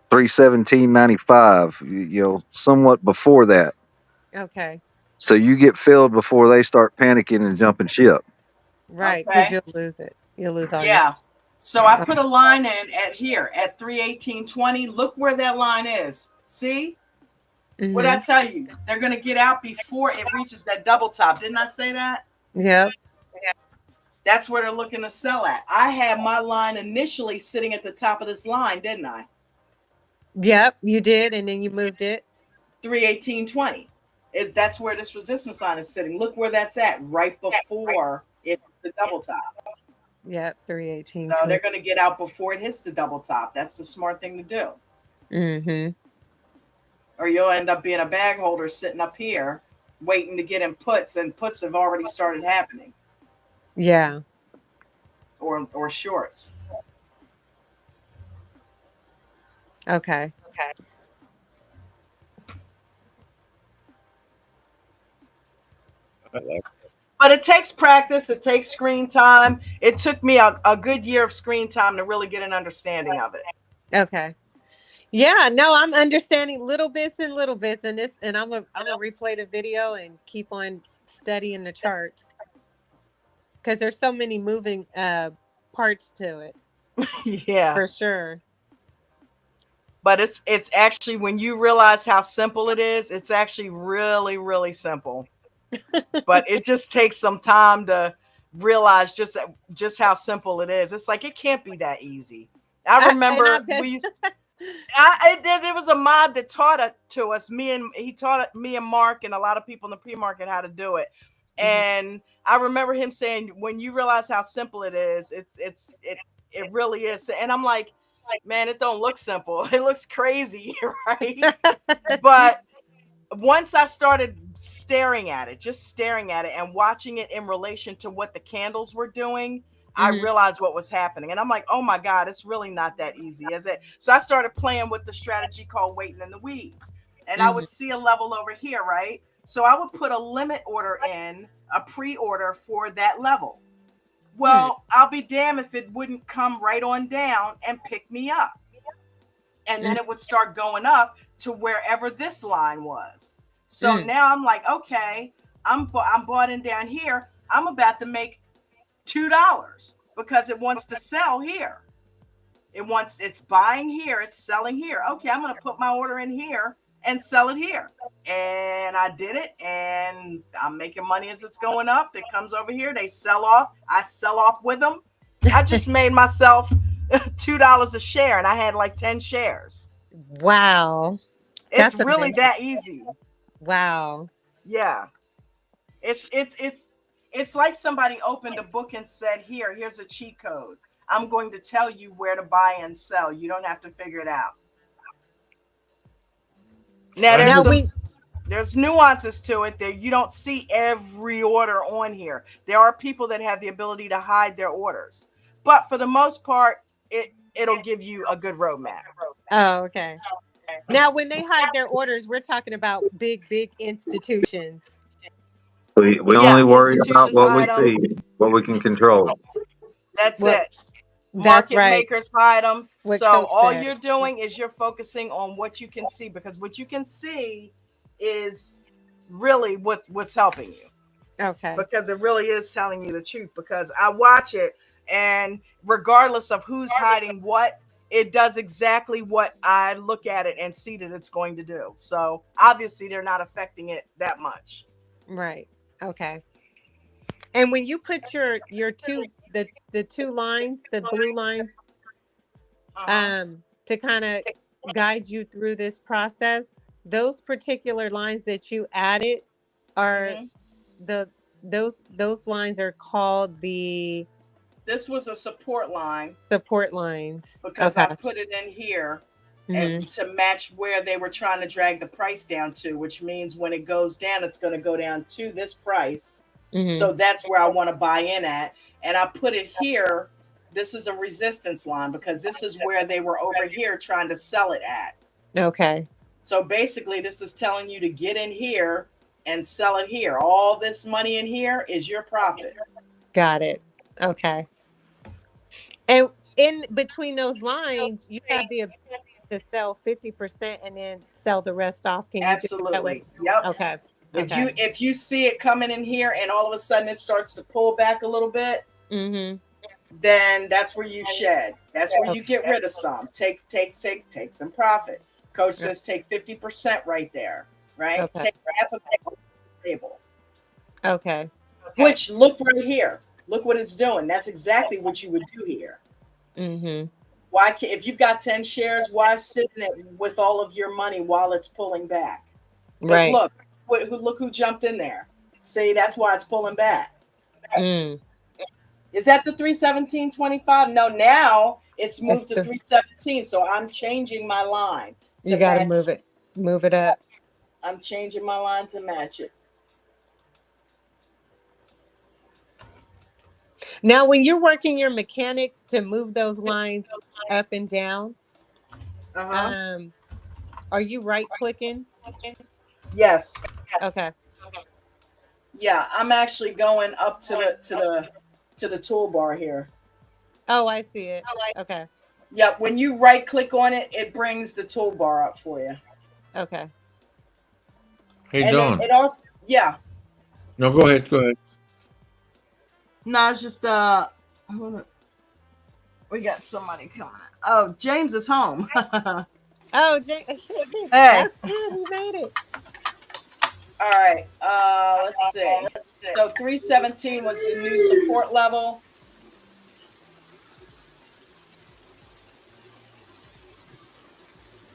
317.95. Somewhat before that, Okay. so you get filled before they start panicking and jumping ship. Right, cuz Okay. you'll lose it. You'll lose all your Yeah. So I put okay. a line in at here at 318.20. Look where that line is. See? What I Mhm. tell you? They're going to get out before it reaches that double top. Didn't I say that? Yep. That's where they're looking to sell at. I had my line initially sitting at the top of this line, didn't I? Yep, you did and then you moved it. 318.20. That's where this resistance line is sitting. Look where that's at, right before it hits the double top. Yep, So they're 318.20. going to get out before it hits the double top. That's the smart thing to do. Mhm. Or you'll end up being a bag holder sitting up here waiting to get in puts, and puts have already started happening, Yeah. or shorts. Okay. I like But it takes practice. It takes screen time. It took me a good year of screen time to really get an understanding of it. Okay. Yeah, no, I'm understanding little bits and this and I'm gonna replay the video and keep on studying the charts cuz there's so many moving parts to it Yeah. for sure. But it's actually, when you realize how simple it is, it's actually really, really simple. But it just takes some time to realize just how simple it is. It's like it can't be that easy. I And I remember bet there was a mod that taught it to us. He taught me and Mark and a lot of people in the pre-market how to do it. Mhm. And I remember him saying, when you realize how simple it is, it really is. And I'm like, man, it don't look simple. It looks crazy, right? But once I started just staring at it and watching it in relation to what the candles were doing, I Mhm. realized what was happening. And I'm like, oh my God, it's really not that easy, is it? So I started playing with the strategy called waiting in the weeds. And I Mhm. would see a level over here, right? So I would put a limit order in, a pre-order for that level. Hmm. Well, I'll be damned if it wouldn't come right on down and pick me up. And then it would start going up to wherever this line was. So now I'm like, okay, I'm bought in down here. I'm about to make $2 because it wants to sell here. It's buying here, it's selling here. Okay, I'm gonna put my order in here and sell it here. And I did it, and I'm making money as it's going up. It comes over here, they sell off. I sell off with them. I just made myself $2 a share, and I had like 10 shares. Wow. It's That's really amazing. that easy. Wow. Yeah. It's like somebody opened a book and said, here's a cheat code. I'm going to tell you where to buy and sell. You don't have to figure it out. Now there's nuances to it that you don't see every order on here. There are people that have the ability to hide their orders, but for the most part, it'll give you a good roadmap. Oh, okay. Now, when they hide their orders, we're talking about big institutions. We Yeah, only worry about institutions what we hide them. see, what we can control. That's Well, it. that's Market right. makers hide them. What So Coach all said. you're doing is you're focusing on what you can see, because what you can see is really what's helping you, Okay. because it really is telling you the truth. Because I watch it, and regardless of who's hiding what, it does exactly what I look at it and see that it's going to do. So obviously they're not affecting it that much. Right. Okay. And when you put your two the two lines, the blue lines, to kind of guide you through this process, those particular lines that you added are those lines are called the This was a support line support lines. because Okay. I put it in here and to match where they were trying to drag the price down to, which means when it goes down, it's going to go down to this price. So that's where I want to buy in at. And I put it here. This is a resistance line because this is where they were over here trying to sell it at. Okay. So basically, this is telling you to get in here and sell it here. All this money in here is your profit. Got it. Okay. And in between those lines, you have the ability to sell 50% and then sell the rest off. Can you do it that way? Absolutely. Yep. Okay. If you see it coming in here and all of a sudden it starts to pull back a little bit, then that's where you shed. That's where you get rid of some. Take some profit. Coach says take 50% right there. Right? Okay. Take half of it off the table. Okay. Which, look right here. Look what it's doing. That's exactly what you would do here. Why can't, if you've got 10 shares, why sit in it with all of your money while it's pulling back? Because Right. look who jumped in there. See, that's why it's pulling back. Is that the 317.25? No, now it's moved to 317. So I'm changing my line. You got to move it. Move it up. I'm changing my line to match it. Now, when you're working your mechanics to move those lines up and down, are you right clicking? Yes. Okay. Yeah, I'm actually going up to the toolbar here. Oh, I see it. Okay. Yep. When you right click on it, it brings the toolbar up for you. Okay. Hey, and Dawn. then it all, yeah. No, go ahead. Go ahead. No, it's just we got somebody coming in. Oh, James is home. Oh, James. Hey. That's good. He made it. All right. Let's see. So 317 was the new support level.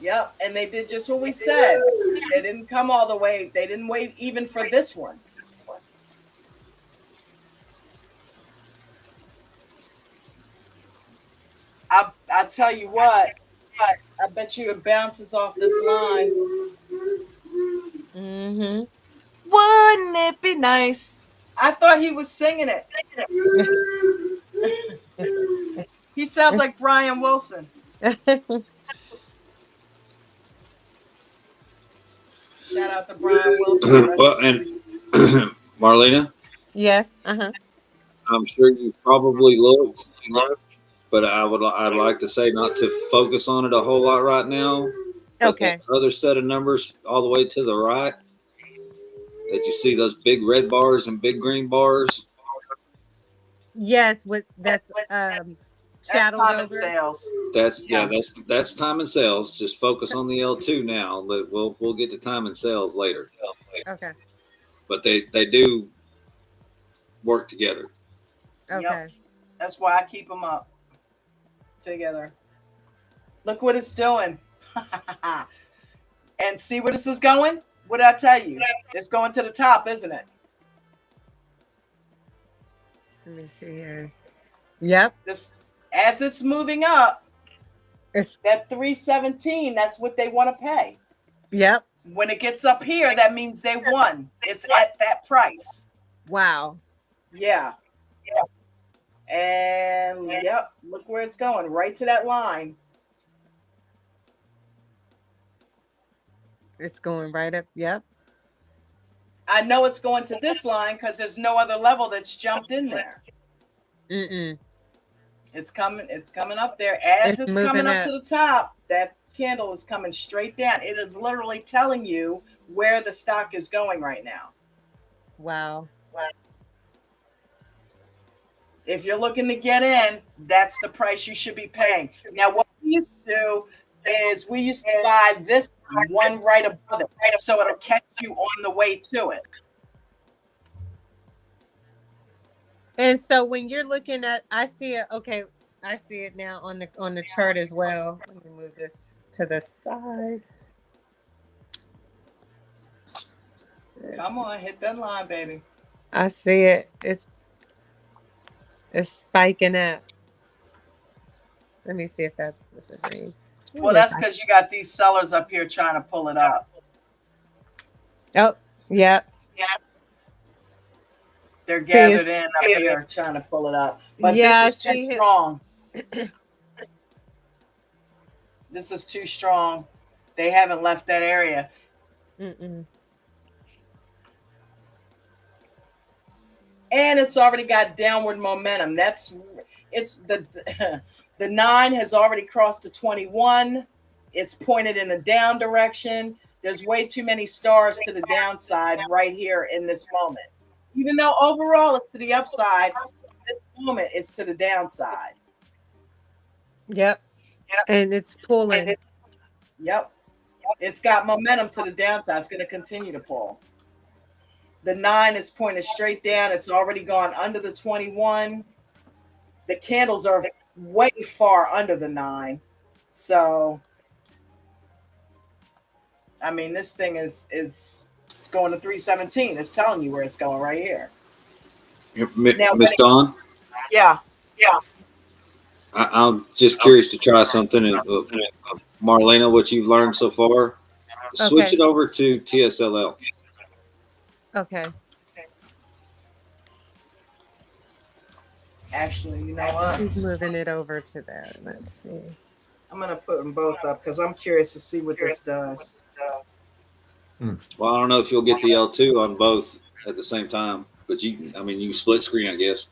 Yep. And they did just what we said. They didn't come all the way. They didn't wait even for this one. I tell you what, I bet you it bounces off this line. Wouldn't it be nice? I thought he was singing it. He sounds like Brian Wilson. Shout out to Brian Wilson. Well, and Marlena? Yes. I'm sure you probably looked, but I'd like to say not to focus on it a whole lot right now. But Okay. that other set of numbers all the way to the right, that you see those big red bars and big green bars, Yes, with that's That's shadowed time and over. sales. yeah, that's time and sales. Just focus on the L2 now. We'll get to time and sales later. Okay. But they do work together. Yep. Okay. That's why I keep them up together. Look what it's doing. And see where this is going? What did I tell you? It's going to the top, isn't it? Let me see here. Yep. This, as it's moving up, It's that 317, that's what they want to pay. yep. When it gets up here, that means they won. It's at that price. Wow. Yeah. And yep, look where it's going, right to that line. It's going right up. Yep. I know it's going to this line because there's no other level that's jumped in there. Mm-mm. It's coming up there. As it's coming moving up to the top, that candle is coming straight down. It is literally telling you where the stock is going right now. Wow. If you're looking to get in, that's the price you should be paying. Now, what we used to do is we used to buy this one right above it, so it'll catch you on the way to it. And so when you're looking at, I see it. Okay, I see it now on the chart as well. Let me move this to the side. Come on, hit that line, baby. I see it. It's spiking up. Let me see if that's what it means. Well, that's because you got these sellers up here trying to pull it up. Oh, yep. They're gathered in up here trying to pull it up. But yeah, this is too strong. This is too strong. They haven't left that area. Mm-mm. And it's already got downward momentum. It's the 9 has already crossed the 21. It's pointed in a down direction. There's way too many stars to the downside right here in this moment. Even though overall it's to the upside, this moment is to the downside. Yep. And it's pulling. Yep. It's got momentum to the downside. It's going to continue to pull. The 9 is pointed straight down. It's already gone under the 21. The candles are way far under the 9. So, I mean, this thing is it's going to 317. It's telling you where it's going right here. Miss Dawn? Yeah. I'm just curious to try something. Marlena, what you've learned so far, switch it over to TSLL. Okay. Actually, you know what? He's moving it over to there. Let's see. I'm going to put them both up because I'm curious to see what this does. Well, I don't know if you'll get the L2 on both at the same time, but you split screen, I guess.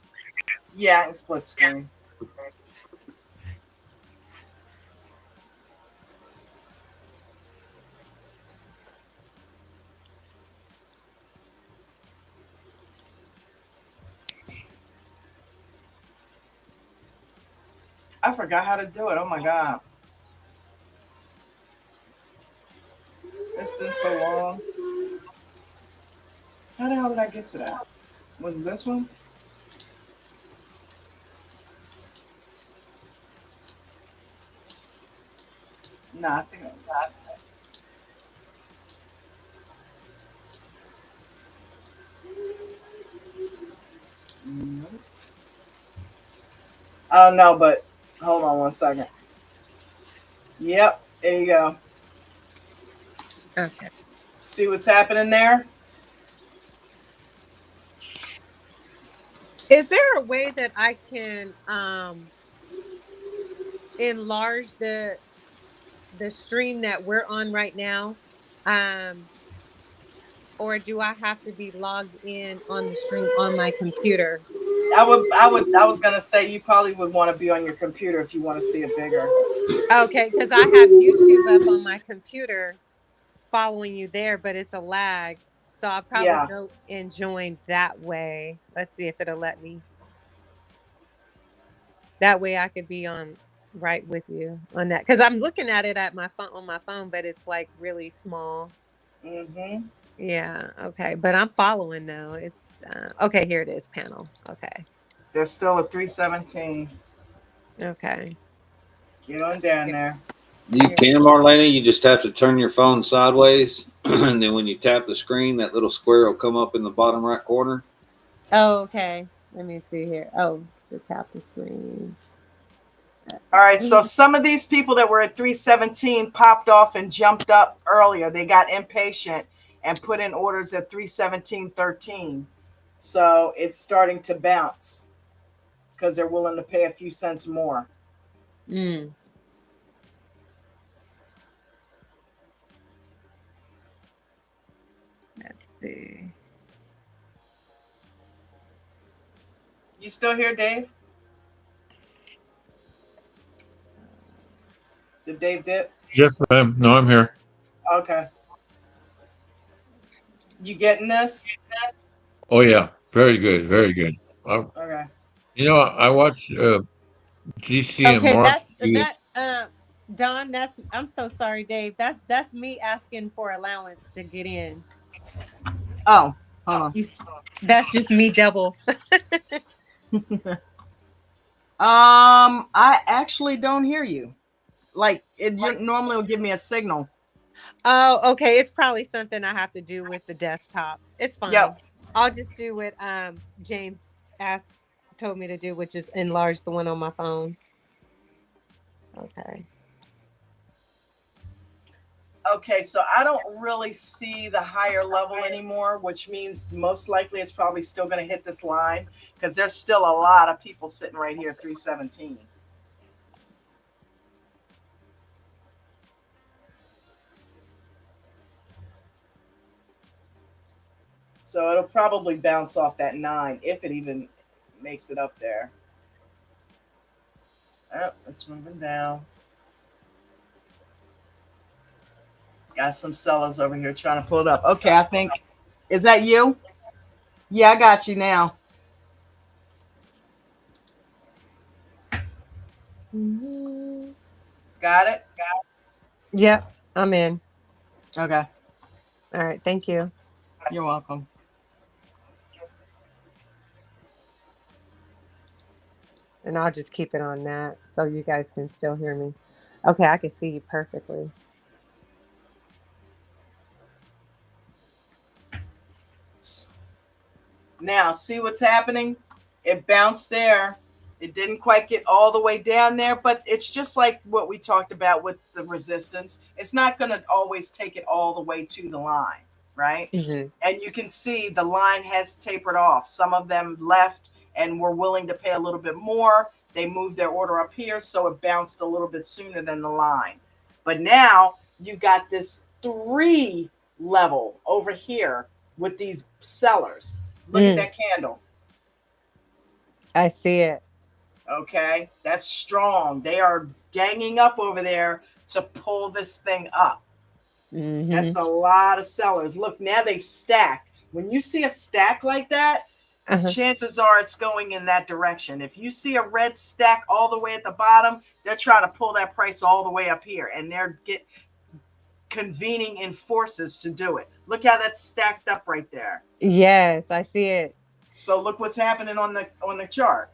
Yeah, I can split screen. I forgot how to do it. Oh my God. It's been so long. How the hell did I get to that? Was it this one? No, I think it was. Nope. Oh no, but hold on one second. Yep, there you go. Okay. See what's happening there? Is there a way that I can enlarge the stream that we're on right now? Or do I have to be logged in on the stream on my computer? I was gonna say you probably would want to be on your computer if you want to see it bigger. Okay, because I have YouTube up on my computer following you there, but it's a lag. So I'll probably Yeah. go and join that way. Let's see if it'll let me. That way I could be on right with you on that. Because I'm looking at it at my phone on my phone, but it's like really small. Mm-hmm. Yeah, okay. But I'm following though. It's okay, here it is, panel. Okay. There's still a 317. Okay. Get on down there. You Here. can, Marlena. You just have to turn your phone sideways, and then when you tap the screen, that little square will come up in the bottom right corner. Oh, okay. Let me see here. Oh, to tap the screen. All right, so some of these people that were at 317 popped off and jumped up earlier. They got impatient and put in orders at 317.13. So it's starting to bounce because they're willing to pay a few cents more. Mm. Let's see. You still here, Dave? Did Dave dip? Yes, ma'am. No, I'm here. Okay. You getting this? Oh yeah, very good, very good. I, Okay. I watch GC and Okay, Mark. that's that Don, that's I'm so sorry, Dave. That's me asking for allowance to get in. Oh, hold You, that's just me double. on. I actually don't hear you. Like you normally will give me a signal. Oh, okay. It's probably something I have to do with the desktop. It's fine. Yep. I'll just do what James asked told me to do, which is enlarge the one on my phone. Okay. Okay, so I don't really see the higher level anymore, which means most likely it's probably still going to hit this line because there's still a lot of people sitting right here at 317. So it'll probably bounce off that 9 if it even makes it up there. Oh, it's moving down. Got some sellers over here trying to pull it up. Okay, I think, is that you? Yeah, I got you now. Mm-hmm. Got it? Yep, I'm in. Okay, All right, thank you. you're welcome. And I'll just keep it on that so you guys can still hear me. Okay, I can see you perfectly. Now, see what's happening? It bounced there. It didn't quite get all the way down there, but it's just like what we talked about with the resistance. It's not going to always take it all the way to the line, right? Mm-hmm. And you can see the line has tapered off. Some of them left and were willing to pay a little bit more. They moved their order up here, so it bounced a little bit sooner than the line. But now you got this 3 level over here with these sellers. Look at Mm, that candle. I see it. Okay, that's strong. They are ganging up over there to pull this thing up. Mm-hmm. That's a lot of sellers. Look, now they've stacked. When you see a stack like that, Uh-huh. chances are it's going in that direction. If you see a red stack all the way at the bottom, they're trying to pull that price all the way up here, and they're convening in forces to do it. Look how that's stacked up right there. Yes, I see it So look what's happening on the chart.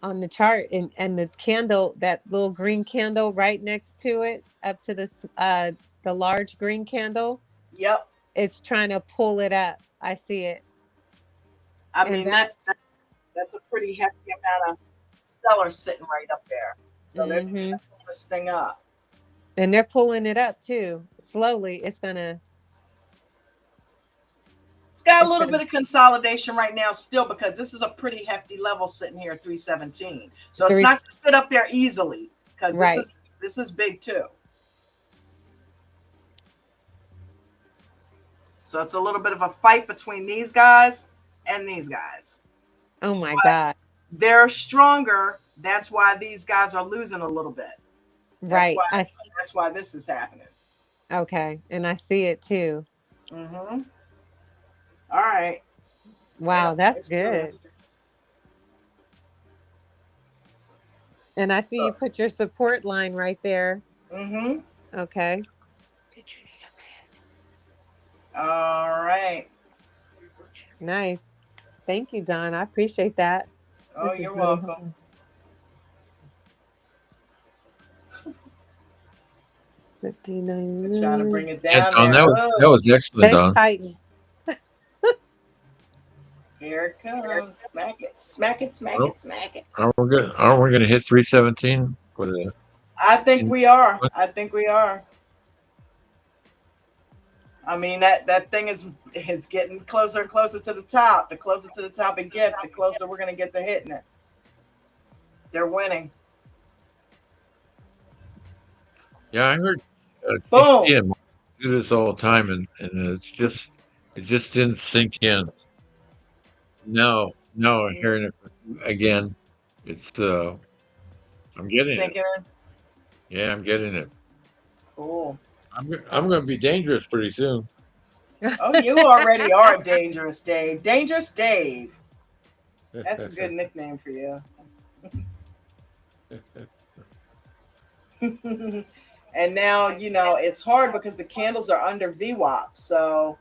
on the chart, and the candle, that little green candle right next to it, up to the large green candle. Yep. It's trying to pull it up. I see it, I and mean that. that's a pretty hefty amount of sellers sitting right up there. So they're trying Mm-hmm. to pull this thing up. And they're pulling it up too. Slowly, it's gonna. It's got a It's little gonna. bit of consolidation right now still because this is a pretty hefty level sitting here at 317. So it's Three. not going to fit up there easily because Right. this is big too. So it's a little bit of a fight between these guys and these guys. Oh my God. They're stronger. That's why these guys are losing a little bit. That's Right. why that's why this is happening. Okay. And I see it too. Mm-hmm. All right. Wow, Yep. that's It's good. good. And I see you So, put your support line right there. mm-hmm. Okay. All right. Nice. Thank you, Don. I appreciate that. Oh, This is you're really welcome. helpful. 59. We're trying to bring it Yeah, down Don, there. that Oh, was excellent, Stay Don. tight. here it comes. Smack it, smack it, smack Well, it, smack it. aren't we gonna hit 317 for the? I think we are. I think we are. I mean that thing is getting closer and closer to the top. The closer to the top it gets, the closer we're gonna get to hitting it. They're winning. Yeah, I heard Boom. TM do this all the time, and it just didn't sink in. Now I'm hearing it again. It's I'm getting it. Sinking in. Yeah, I'm getting it. Cool. I'm going to be dangerous pretty soon. Oh, you already are Dangerous Dave. Dangerous Dave. That's a good nickname for you. And now, it's hard because the candles are under VWAP. So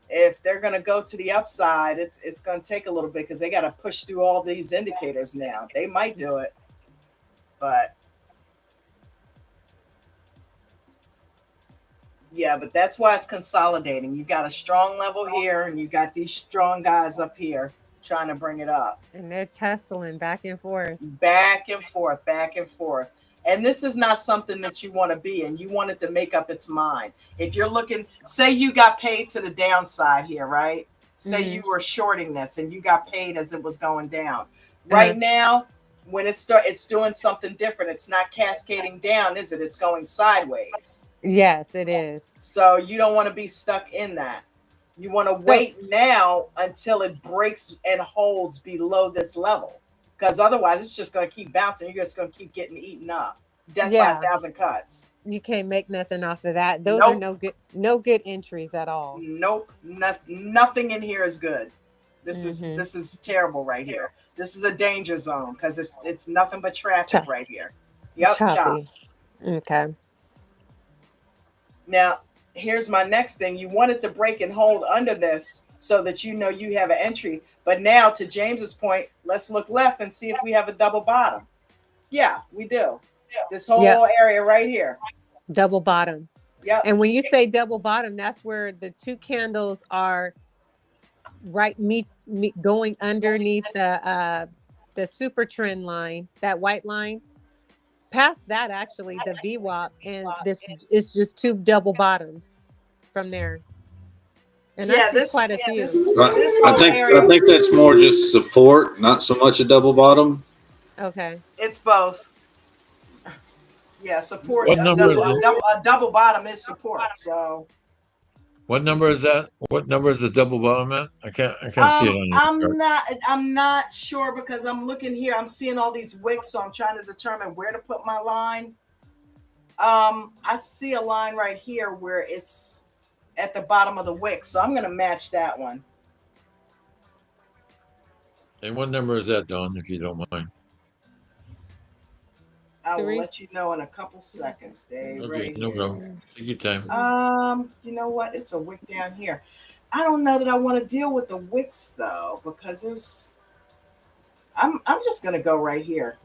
if they're going to go to the upside, it's going to take a little bit because they got to push through all these indicators now. They might do it, but yeah, but that's why it's consolidating. You got a strong level here, and you got these strong guys up here trying to bring it up. And they're tussling back and forth. Back and forth, back and forth. And this is not something that you want to be in. You want it to make up its mind. If you're looking, say you got paid to the downside here, right? Say you were shorting this and you got paid as it was going down. Right now, when it's doing something different. It's not cascading down, is it? It's going sideways. Yes, it is. So you don't want to be stuck in that. You want to wait now until it breaks and holds below this level. Because otherwise, it's just going to keep bouncing. You're just going to keep getting eaten up. Death by 1,000 cuts. You can't make nothing off of that. Those are no good entries at all. Nope. Nothing in here is good. This is terrible right here. This is a danger zone because it's nothing but traffic right here. Yep, chop. Okay. Now, here's my next thing. You want it to break and hold under this so that you know you have an entry. But now, to James's point, let's look left and see if we have a double bottom. Yeah, we do. This whole area right here. Double bottom. Yep. And when you say double bottom, that's where the two candles are going underneath the super trend line, that white line. Past that, actually, the VWAP, and this is just two double bottoms from there. And I see quite a few. I think that's more just support, not so much a double bottom. Okay. It's both. Yeah, support. What number is a double bottom is support. So. What number is that? What number is the double bottom at? I can't see it on your chart. I'm not sure because I'm looking here. I'm seeing all these wicks, so I'm trying to determine where to put my line. I see a line right here where it's at the bottom of the wick, so I'm going to match that one. And what number is that, Don, if you don't mind? I will let you know in a couple seconds, Dave. Okay, right no problem. Take your time. You know what? It's a wick down here. I don't know that I want to deal with the wicks though, because I'm just gonna go right here.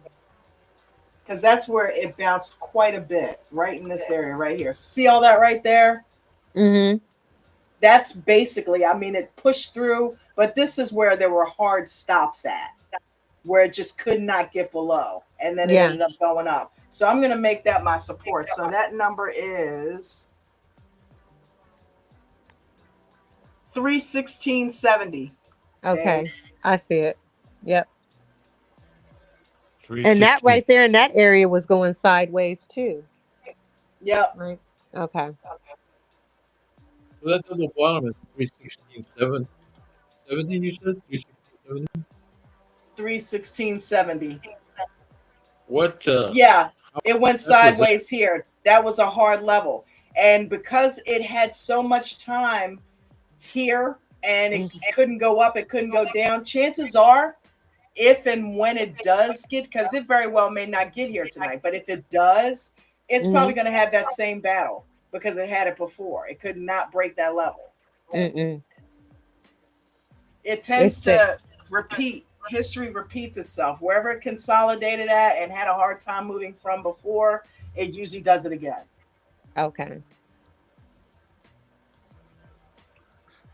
Because that's where it bounced quite a bit, right in this area right here. See all that right there? Mm-hmm. That's basically, it pushed through, but this is where there were hard stops at, where it just could not get below. And then it ended up going up. So I'm going to make that my support. So that number is 316.70. Okay. I see it. Yep. And that right there in that area was going sideways too. Yep. Right. Okay. So that double bottom is 316.70, you said? 316.70? 316.70. What? Yeah, it went That was it. sideways here. That was a hard level. And because it had so much time here and it couldn't go up, it couldn't go down, chances are, if and when it does get, because it very well may not get here tonight, but if it does, it's probably going to have that same battle because it had it before. It could not break that level. Mm-mm. It tends It's it. to repeat. History repeats itself. Wherever it consolidated at and had a hard time moving from before, it usually does it again. Okay.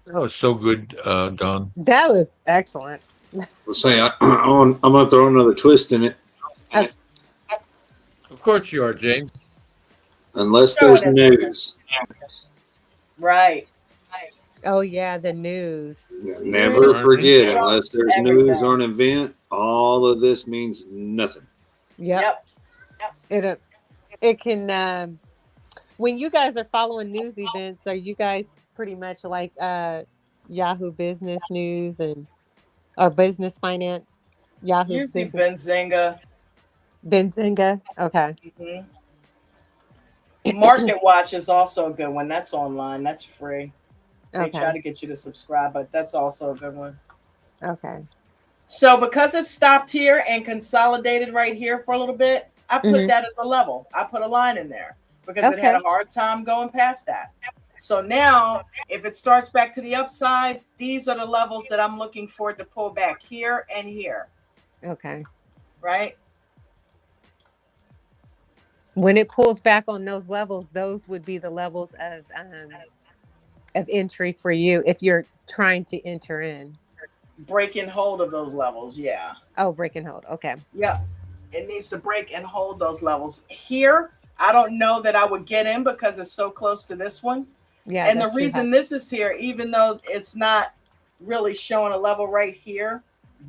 That was so good, Don. That was excellent. Let's say I'm going to throw another twist in it. Of course you are, James. Unless Throw there's it in. news. Right. Oh yeah, the news. Never News forget, trumps unless there's everything. news or an event, all of this means nothing. Yep. It can when you guys are following news events, are you guys pretty much like Yahoo Business News and or Business Finance? Yahoo Usually Business Benzinga. Benzinga? Okay. Mhm. Market Watch is also a good one. That's online. That's free. They try Okay. to get you to subscribe, but that's also a good one. Okay. So because it stopped here and consolidated right here for a little bit, I put that as a level. I put a line in there because it had a Okay. hard time going past that. So now if it starts back to the upside, these are the levels that I'm looking for it to pull back here and here, Okay. right? When it pulls back on those levels, those would be the levels of entry for you if you're trying to enter in. Breaking hold of those levels, yeah. Oh, break and hold. Okay. Yep. It needs to break and hold those levels. Here, I don't know that I would get in because it's so close to this one. Yeah. And the That's too reason high. this is here, even though it's not really showing a level right here,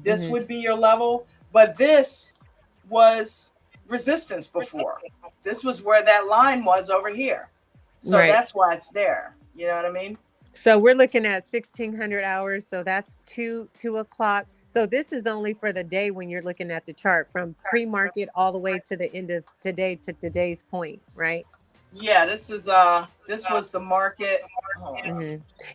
this would be your level. But this was resistance before. This was where that line was over here. So Right. that's why it's there. You know what I mean? So we're looking at 1600 hours. So that's 2 o'clock. So this is only for the day when you're looking at the chart from pre-market all the way to the end of today to today's point, right? Yeah, this was the market.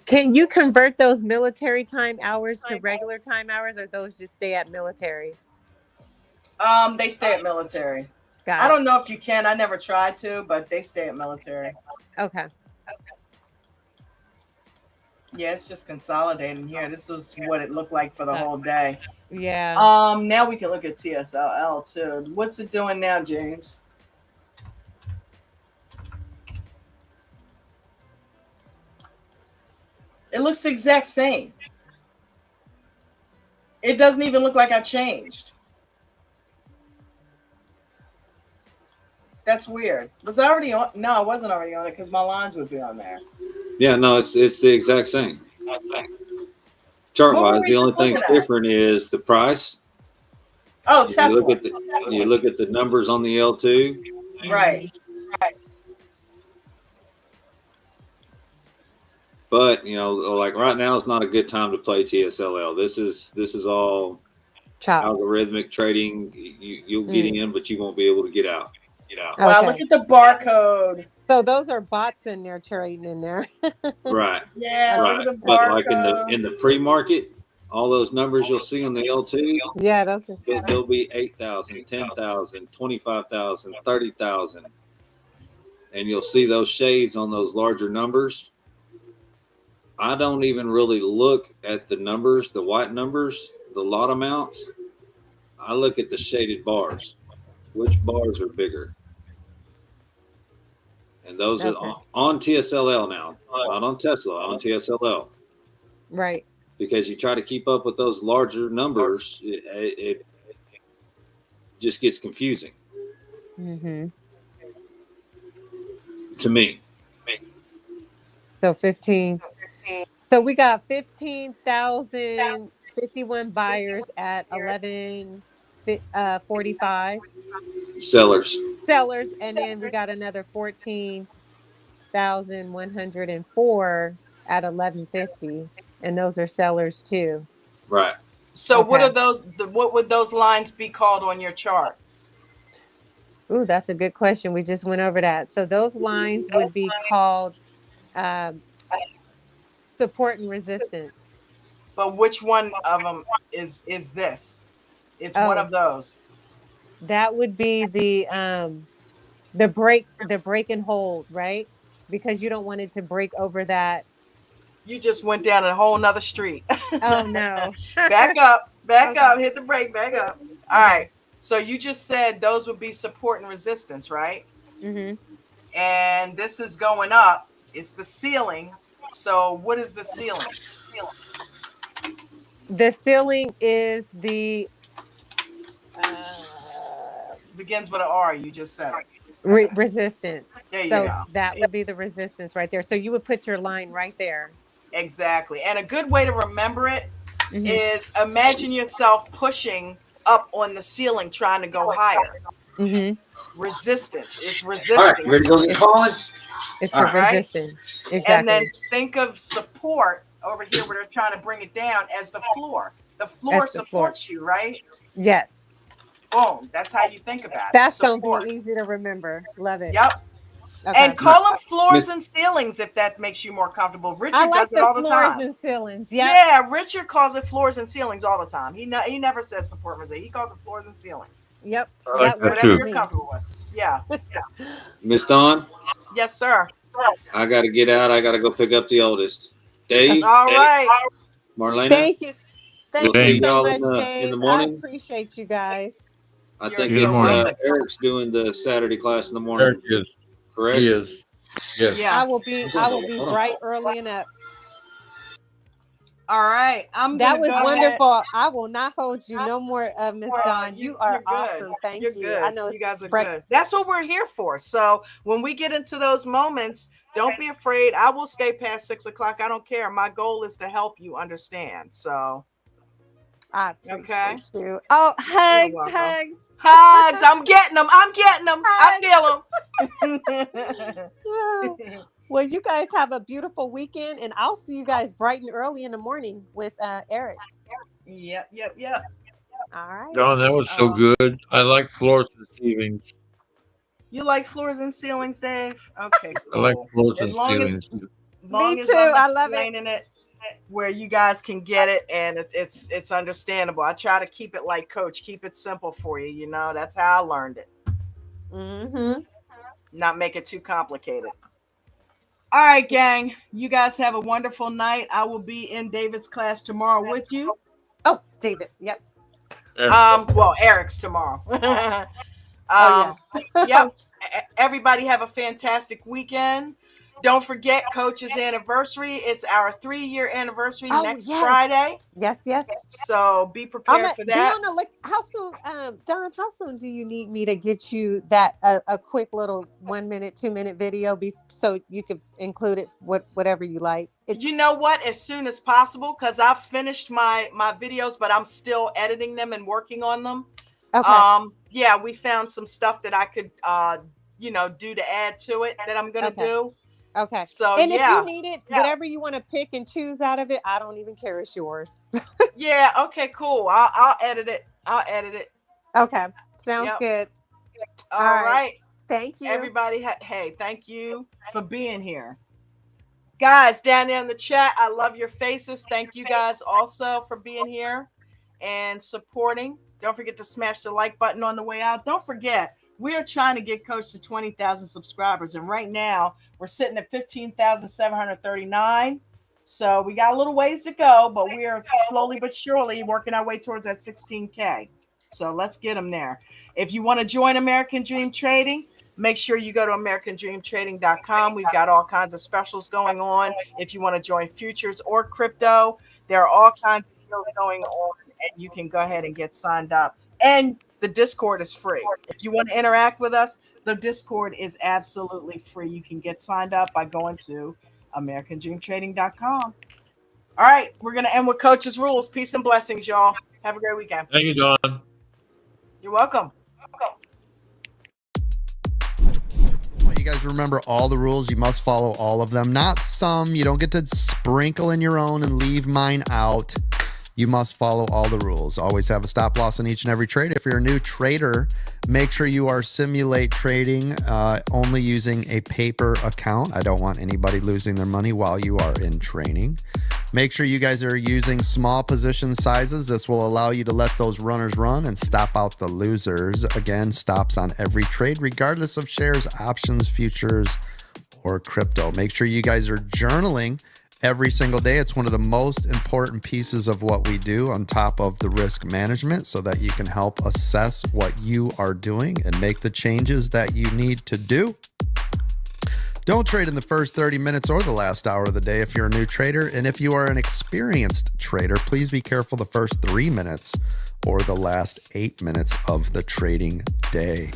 Can you convert those military time hours to regular time hours, or those just stay at military? They stay at military. Got I it. don't know if you can. I never tried to, but they stay at military. Okay. Yeah, it's just consolidating here. This was what it looked like for the whole day. Yeah. Now we can look at TSLL too. What's it doing now, James? It looks the exact same. It doesn't even look like I changed. That's weird. Was I already on? No, I wasn't already on it because my lines would be on there. Yeah, no, it's the exact same. Chart What were wise, we the only just thing looking at? different is the price. Oh, You Tesla. look at the numbers on the L2. Right. But like right now is not a good time to play TSLL. This is all Chop. algorithmic trading. You'll get in, but you won't be able to get out. Wow, Okay. look at the barcode. So those are bots in there trading in there. Right. Yeah, Right. look at the But barcode. like in the pre-market, all those numbers you'll see on the L2, Yeah, those are they'll be 8,000, 10,000, 25,000, 30,000. And you'll see those shades on those larger numbers. I don't even really look at the numbers, the white numbers, the lot amounts. I look at the shaded bars. Which bars are bigger? And those okay. are on TSLL now, not on Tesla, on TSLL. Right. Because you try to keep up with those larger numbers, it just gets confusing to me. So 15. So we got 15,051 buyers at 11:45 Sellers. sellers, and then we got another 14,104 at 11:50, and those are sellers too. Right. So what Okay. are those? What would those lines be called on your chart? Ooh, that's a good question. We just went over that. So those lines would be called um, support and resistance. But which one of them is this? It's one Oh, of those. that would be the break and hold, right? Because you don't want it to break over that. You just went down a whole nother street. Oh no. Back up, back Okay. up, hit the brake, back up. All Okay. right. So you just said those would be support and resistance, right? Mm-hmm. And this is going up. It's the ceiling. So what is the ceiling? The ceiling is the Begins with an R. You just said it. resistance. There you So go. that would be the resistance right there. So you would put your line right there. Exactly. And a good way to remember it Mm-hmm. is imagine yourself pushing up on the ceiling trying to go higher. Mm-hmm. Resistance. It's All right, resisting. you ready to go get calling? It's All for right. Right? resistance. And then Exactly. think of support over here where they're trying to bring it down as the floor. The floor As the floor. supports you, right? Yes. Boom. That's how you think about it. That's gonna be Support. easy to remember. Love it. Yep. Okay. And call them floors Miss- and ceilings if that makes you more comfortable. I Richard like does it the all the floors time. and ceilings. Yep. Yeah, Richard calls it floors and ceilings all the time. He never says support mosaic. He calls it floors and ceilings. Yep. I like That that works Whatever too. for you're me. comfortable with. Yeah. Miss Dawn, Yes, sir. I got to get out. I got to go pick up the oldest. Dave, All right. Marlena, Thank you. we'll Thank you see so y'all much, in the James. I morning. appreciate you guys. I You're think so it's welcome. Eric's doing the Saturday class in the Eric morning, is. correct? He is. Yes. Yeah. I will be Hold on. bright early and up. All right. I'm That gonna was go ahead. wonderful. I will not hold you no more, Miss Dawn. You are You're good. awesome. Thank You're you. I good. know You it's guys are break- good. That's what we're here for. So when we get into those moments, don't be afraid. I will stay past 6 o'clock. I don't care. My goal is to help you understand. So I okay. appreciate you. Oh, You're hugs, welcome. hugs. Hugs. I'm getting them. I'm getting them. I feel them. Oh, well, you guys have a beautiful weekend, and I'll see you guys bright and early in the morning with Eric. Yep. All right. Don, that was so good. I like floors and ceilings. You like floors and ceilings, Dave? Okay, I like cool. floors As and long ceilings. Me as too. I'm I love it. explaining it where you guys can get it and it's understandable. I try to keep it like Coach, keep it simple for you. You know, that's how I learned it. Mm-hmm. Not make it too complicated. All right, gang. You guys have a wonderful night. I will be in David's class tomorrow with you. Oh, David. Yep. Well, Eric's tomorrow. Oh yeah. Yep. Everybody have a fantastic weekend. Don't forget Coach's anniversary. It's our 3-year anniversary next Friday. Yes. So be prepared for Be that. on the look. How soon, Don? How soon do you need me to get you that a quick little 1 minute, 2 minute video, so you could include it whatever you like? You know what? As soon as possible, because I've finished my videos, but I'm still editing them and working on them. Okay. Yeah, we found some stuff that I could do to add to it that I'm gonna do. Okay. So and yeah. if you need it, whatever you want to pick and choose out of it, I don't even care. It's yours. Yeah. Okay. Cool. I'll edit it. Okay. Sounds good. All right. Thank you, everybody. Hey, thank you for being here, guys. Down there in the chat, I love your faces. Thank you guys also for being here and supporting. Don't forget to smash the like button on the way out. Don't forget, we are trying to get Coach to 20,000 subscribers, and right now we're sitting at 15,739. So we got a little ways to go, but we are slowly but surely working our way towards that 16K. So let's get them there. If you want to join American Dream Trading, make sure you go to AmericanDreamTrading.com. We've got all kinds of specials going on. If you want to join futures or crypto, there are all kinds of deals going on, and you can go ahead and get signed up. And the Discord is free. If you want to interact with us, the Discord is absolutely free. You can get signed up by going to AmericanDreamTrading.com. All right, we're going to end with Coach's rules. Peace and blessings, y'all. Have a great weekend. Thank you, Don. You're welcome. You guys remember all the rules. You must follow all of them. Not some. You don't get to sprinkle in your own and leave mine out. You must follow all the rules. Always have a stop loss in each and every trade. If you're a new trader, make sure you are simulate trading only using a paper account. I don't want anybody losing their money while you are in training. Make sure you guys are using small position sizes. This will allow you to let those runners run and stop out the losers. Again, stops on every trade, regardless of shares, options, futures, or crypto. Make sure you guys are journaling every single day. It's one of the most important pieces of what we do on top of the risk management, so that you can help assess what you are doing and make the changes that you need to do. Don't trade in the first 30 minutes or the last hour of the day if you're a new trader. And if you are an experienced trader, please be careful the first 3 minutes or the last 8 minutes of the trading day.